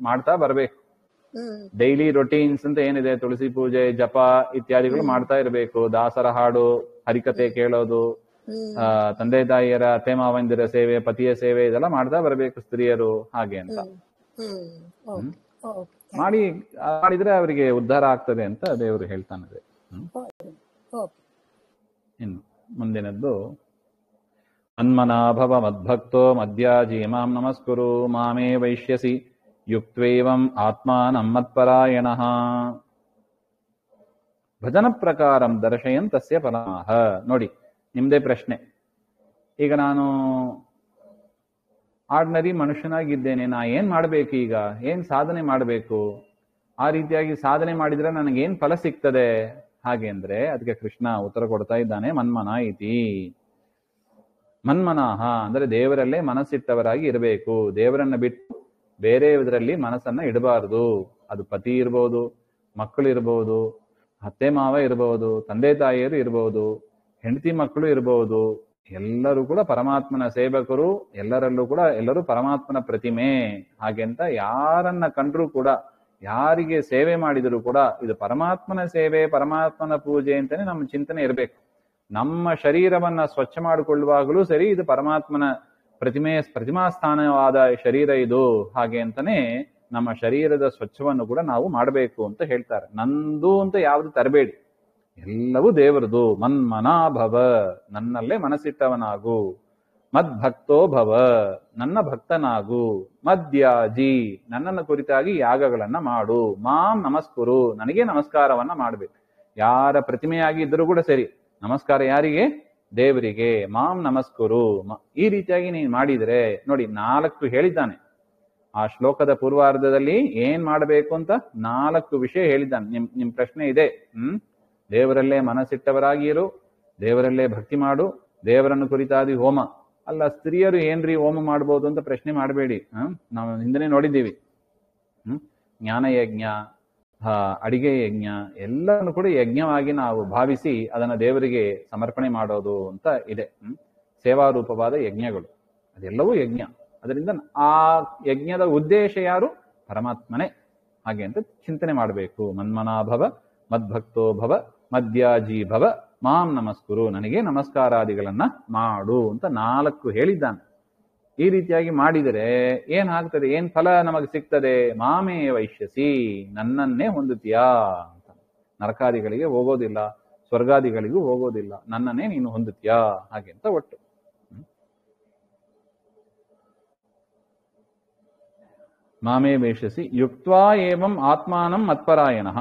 ಮಾಡ್ತಾ ಬರ್ಬೇಕು. ಡೈಲಿ ರೊಟೀನ್ಸ್ ಅಂತ ಏನಿದೆ, ತುಳಸಿ ಪೂಜೆ, ಜಪ ಇತ್ಯಾದಿಗಳು ಮಾಡ್ತಾ ಇರಬೇಕು. ದಾಸರ ಹಾಡು, ಹರಿಕತೆ ಕೇಳೋದು, ತಂದೆ ತಾಯಿಯರ ಅತ್ತೆ ಮಾವಂದಿರ ಸೇವೆ, ಪತಿಯ ಸೇವೆ, ಇದೆಲ್ಲ ಮಾಡ್ತಾ ಬರ್ಬೇಕು ಸ್ತ್ರೀಯರು ಹಾಗೆ ಅಂತ ಮಾಡಿದ್ರೆ ಅವರಿಗೆ ಉದ್ಧಾರ ಆಗ್ತದೆ ಅಂತ ದೇವರು ಹೇಳ್ತಾನೆ. ಇನ್ನು ಮುಂದಿನದ್ದು, ಮನ್ಮನಾಭವ ಮದ್ಭಕ್ತೋ ಮದ್ಯಾಜಿ ಮಾಂ ನಮಸ್ಕುರು ಮಾಮೇ ವೈಶ್ಯಸಿ ಯುಕ್ತ್ವೇವಂ ಆತ್ಮಾನಂ ಮತ್ಪರಾಯಣಃ ಭಜನ ಪ್ರಕಾರಂ ದರ್ಶಯನ್ ತಸ್ಯ ಪರಮಃ. ನೋಡಿ, ನಿಮ್ದೇ ಪ್ರಶ್ನೆ. ಈಗ ನಾನು ಆರ್ಡಿನರಿ ಮನುಷ್ಯನಾಗಿದ್ದೇನೆ, ನಾ ಏನ್ ಮಾಡ್ಬೇಕು, ಈಗ ಏನ್ ಸಾಧನೆ ಮಾಡಬೇಕು? ಆ ರೀತಿಯಾಗಿ ಸಾಧನೆ ಮಾಡಿದ್ರೆ ನನಗೇನ್ ಫಲ ಸಿಗ್ತದೆ? ಹಾಗೆ ಅಂದ್ರೆ ಅದಕ್ಕೆ ಕೃಷ್ಣ ಉತ್ತರ ಕೊಡ್ತಾ ಇದ್ದಾನೆ, ಮನ್ಮನ ಇತಿ. ಮನ್ಮನಾಹ ಅಂದ್ರೆ ದೇವರಲ್ಲೇ ಮನಸ್ಸಿಟ್ಟವರಾಗಿ ಇರಬೇಕು. ದೇವರನ್ನ ಬಿಟ್ಟು ಬೇರೆ ಇದರಲ್ಲಿ ಮನಸ್ಸನ್ನ ಇಡಬಾರದು. ಅದು ಪತಿ ಇರ್ಬೋದು, ಮಕ್ಕಳು ಇರ್ಬೋದು, ಅತ್ತೆ ಮಾವ ಇರ್ಬೋದು, ತಂದೆ ತಾಯಿಯರು ಇರ್ಬೋದು, ಹೆಂಡತಿ ಮಕ್ಕಳು ಇರ್ಬೋದು, ಎಲ್ಲರೂ ಕೂಡ ಪರಮಾತ್ಮನ ಸೇವಕರು. ಎಲ್ಲರೂ ಪರಮಾತ್ಮನ ಪ್ರತಿಮೆ. ಹಾಗೆಂತ ಯಾರನ್ನ ಕಂಡ್ರೂ ಕೂಡ, ಯಾರಿಗೆ ಸೇವೆ ಮಾಡಿದರೂ ಕೂಡ ಇದು ಪರಮಾತ್ಮನ ಸೇವೆ, ಪರಮಾತ್ಮನ ಪೂಜೆ ಅಂತಾನೆ ನಮ್ಮ ಚಿಂತನೆ ಇರಬೇಕು. ನಮ್ಮ ಶರೀರವನ್ನ ಸ್ವಚ್ಛ ಮಾಡಿಕೊಳ್ಳುವಾಗಲೂ ಸರಿ, ಇದು ಪರಮಾತ್ಮನ ಪ್ರತಿಮಾ ಸ್ಥಾನವಾದ ಶರೀರ ಇದು, ಹಾಗೆ ಅಂತಾನೆ ನಮ್ಮ ಶರೀರದ ಸ್ವಚ್ಛವನ್ನು ಕೂಡ ನಾವು ಮಾಡಬೇಕು ಅಂತ ಹೇಳ್ತಾರೆ. ನಂದು ಅಂತ ಯಾವುದು ತರಬೇಡಿ, ಎಲ್ಲವೂ ದೇವರದು. ಮನ್ಮನಾ ಭವ, ನನ್ನಲ್ಲೇ ಮನಸ್ಸಿಟ್ಟವನಾಗು. ಮದ್ಭಕ್ತೋ ಭವ, ನನ್ನ ಭಕ್ತನಾಗು. ಮದ್ಯಾಜಿ, ನನ್ನನ್ನು ಕುರಿತಾಗಿ ಯಾಗಗಳನ್ನ ಮಾಡು. ಮಾಂ ನಮಸ್ಕುರು, ನನಗೆ ನಮಸ್ಕಾರವನ್ನ ಮಾಡಬೇಕು. ಯಾರ ಪ್ರತಿಮೆಯಾಗಿ ಇದ್ರೂ ಕೂಡ ಸರಿ, ನಮಸ್ಕಾರ ಯಾರಿಗೆ? ದೇವರಿಗೆ. ಮಾಂ ನಮಸ್ಕುರು. ಈ ರೀತಿಯಾಗಿ ನೀನು ಮಾಡಿದ್ರೆ, ನೋಡಿ 4 ಹೇಳಿದ್ದಾನೆ ಆ ಶ್ಲೋಕದ ಪೂರ್ವಾರ್ಧದಲ್ಲಿ. ಏನ್ ಮಾಡಬೇಕು ಅಂತ 4 ವಿಷಯ ಹೇಳಿದ್ದಾನೆ. ನಿಮ್ ಪ್ರಶ್ನೆ ಇದೆ, ದೇವರಲ್ಲೇ ಮನಸ್ಸಿಟ್ಟವರಾಗಿ ಇರು, ದೇವರಲ್ಲೇ ಭಕ್ತಿ ಮಾಡು, ದೇವರನ್ನು ಕುರಿತಾದಿ ಹೋಮ. ಅಲ್ಲ, ಸ್ತ್ರೀಯರು ಏನ್ರಿ ಹೋಮ ಮಾಡ್ಬೋದು ಅಂತ ಪ್ರಶ್ನೆ ಮಾಡಬೇಡಿ. ನಾವು ಹಿಂದನೆ ನೋಡಿದ್ದೀವಿ. ಜ್ಞಾನಯಜ್ಞ, ಅಡಿಗೆ ಯಜ್ಞ, ಎಲ್ಲವನ್ನು ಕೂಡ ಯಜ್ಞವಾಗಿ ನಾವು ಭಾವಿಸಿ ಅದನ್ನ ದೇವರಿಗೆ ಸಮರ್ಪಣೆ ಮಾಡೋದು ಅಂತ ಇದೆ. ಸೇವಾರೂಪವಾದ ಯಜ್ಞಗಳು, ಅದೆಲ್ಲವೂ ಯಜ್ಞ. ಅದರಿಂದ ಆ ಯಜ್ಞದ ಉದ್ದೇಶ ಯಾರು? ಪರಮಾತ್ಮನೇ. ಹಾಗೆ ಅಂತ ಚಿಂತನೆ ಮಾಡಬೇಕು. ಮನ್ಮನಾಭವ ಮದ್ಭಕ್ತೋ ಭವ ಮದ್ಯಾಜಿ ಭವ ಮಾಂ ನಮಸ್ಕುರು, ನನಗೆ ನಮಸ್ಕಾರಾದಿಗಳನ್ನ ಮಾಡು ಅಂತ 4 ಹೇಳಿದ್ದಾನೆ. ಈ ರೀತಿಯಾಗಿ ಮಾಡಿದರೆ ಏನಾಗ್ತದೆ, ಏನ್ ಫಲ ನಮಗೆ ಸಿಗ್ತದೆ? ಮಾಮೇ ವೈಶ್ಯಸಿ, ನನ್ನನ್ನೇ ಹೊಂದುತ್ತೀಯಾ ಅಂತ. ನರಕಾದಿಗಳಿಗೆ ಹೋಗೋದಿಲ್ಲ, ಸ್ವರ್ಗಾದಿಗಳಿಗೂ ಹೋಗೋದಿಲ್ಲ, ನನ್ನನ್ನೇ ನೀನು ಹೊಂದುತ್ತೀಯಾ ಹಾಗೆ ಅಂತ ಒಟ್ಟು. ಮಾಮೇ ವೈಶ್ಯಸಿ ಯುಕ್ತ್ವಾ ಏವಂ ಆತ್ಮಾನಂ ಮತ್ಪರಾಯಣಃ.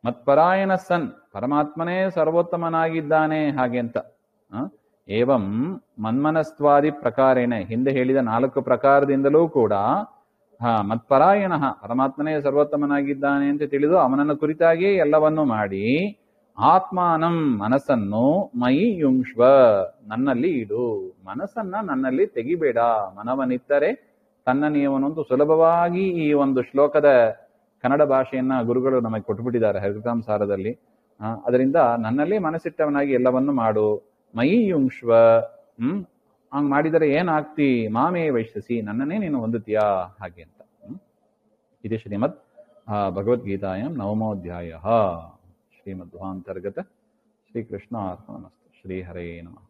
ಮತ್ಪರಾಯಣ ಸನ್, ಪರಮಾತ್ಮನೇ ಸರ್ವೋತ್ತಮನಾಗಿದ್ದಾನೆ ಹಾಗೆ ಅಂತ. ಏವಂ ಮನ್ಮನಸ್ತ್ವಾದಿ ಪ್ರಕಾರೇಣ, ಹಿಂದೆ ಹೇಳಿದ 4 ಪ್ರಕಾರದಿಂದಲೂ ಕೂಡ ಮತ್ಪರಾಯಣ, ಪರಮಾತ್ಮನೇ ಸರ್ವೋತ್ತಮನಾಗಿದ್ದಾನೆ ಅಂತ ತಿಳಿದು ಅವನನ್ನು ಕುರಿತಾಗಿಯೇ ಎಲ್ಲವನ್ನೂ ಮಾಡಿ, ಆತ್ಮಾನಂ, ಮನಸ್ಸನ್ನು, ಮಯಿ ಯುಂಶ್ವ, ನನ್ನಲ್ಲಿ ಇಡು. ಮನಸ್ಸನ್ನ ನನ್ನಲ್ಲಿ ತೆಗಿಬೇಡ. ಮನವನಿತ್ತರೆ ತನ್ನ ನಿಯವನಂತೂ ಸುಲಭವಾಗಿ ಈ ಒಂದು ಶ್ಲೋಕದ ಕನ್ನಡ ಭಾಷೆಯನ್ನ ಗುರುಗಳು ನಮಗೆ ಕೊಟ್ಟುಬಿಟ್ಟಿದ್ದಾರೆ ಹರಿಕಥಾಂಸಾರದಲ್ಲಿ. ಅದರಿಂದ ನನ್ನಲ್ಲಿ ಮನಸ್ಸಿಟ್ಟವನಾಗಿ ಎಲ್ಲವನ್ನು ಮಾಡು. ಮಯಿ ಯುಂಶ್ವ, ಹಂಗ್ ಮಾಡಿದರೆ ಏನಾಗ್ತಿ? ಮಾಮೇ ವೈಶ್ಯಸಿ, ನನ್ನನ್ನೇ ನೀನು ಹೊಂದುತ್ತೀಯಾ ಹಾಗೆ ಅಂತ. ಇದು ಶ್ರೀಮದ್ ಭಗವದ್ಗೀತಾಯಾಂ 9ನೇ ಅಧ್ಯಾಯ. ಶ್ರೀಮಧ್ವಾಂತರ್ಗತ ಶ್ರೀಕೃಷ್ಣ ಅರ್ಪಣಮಸ್ತು. ಶ್ರೀಹರೇ ನಮಃ.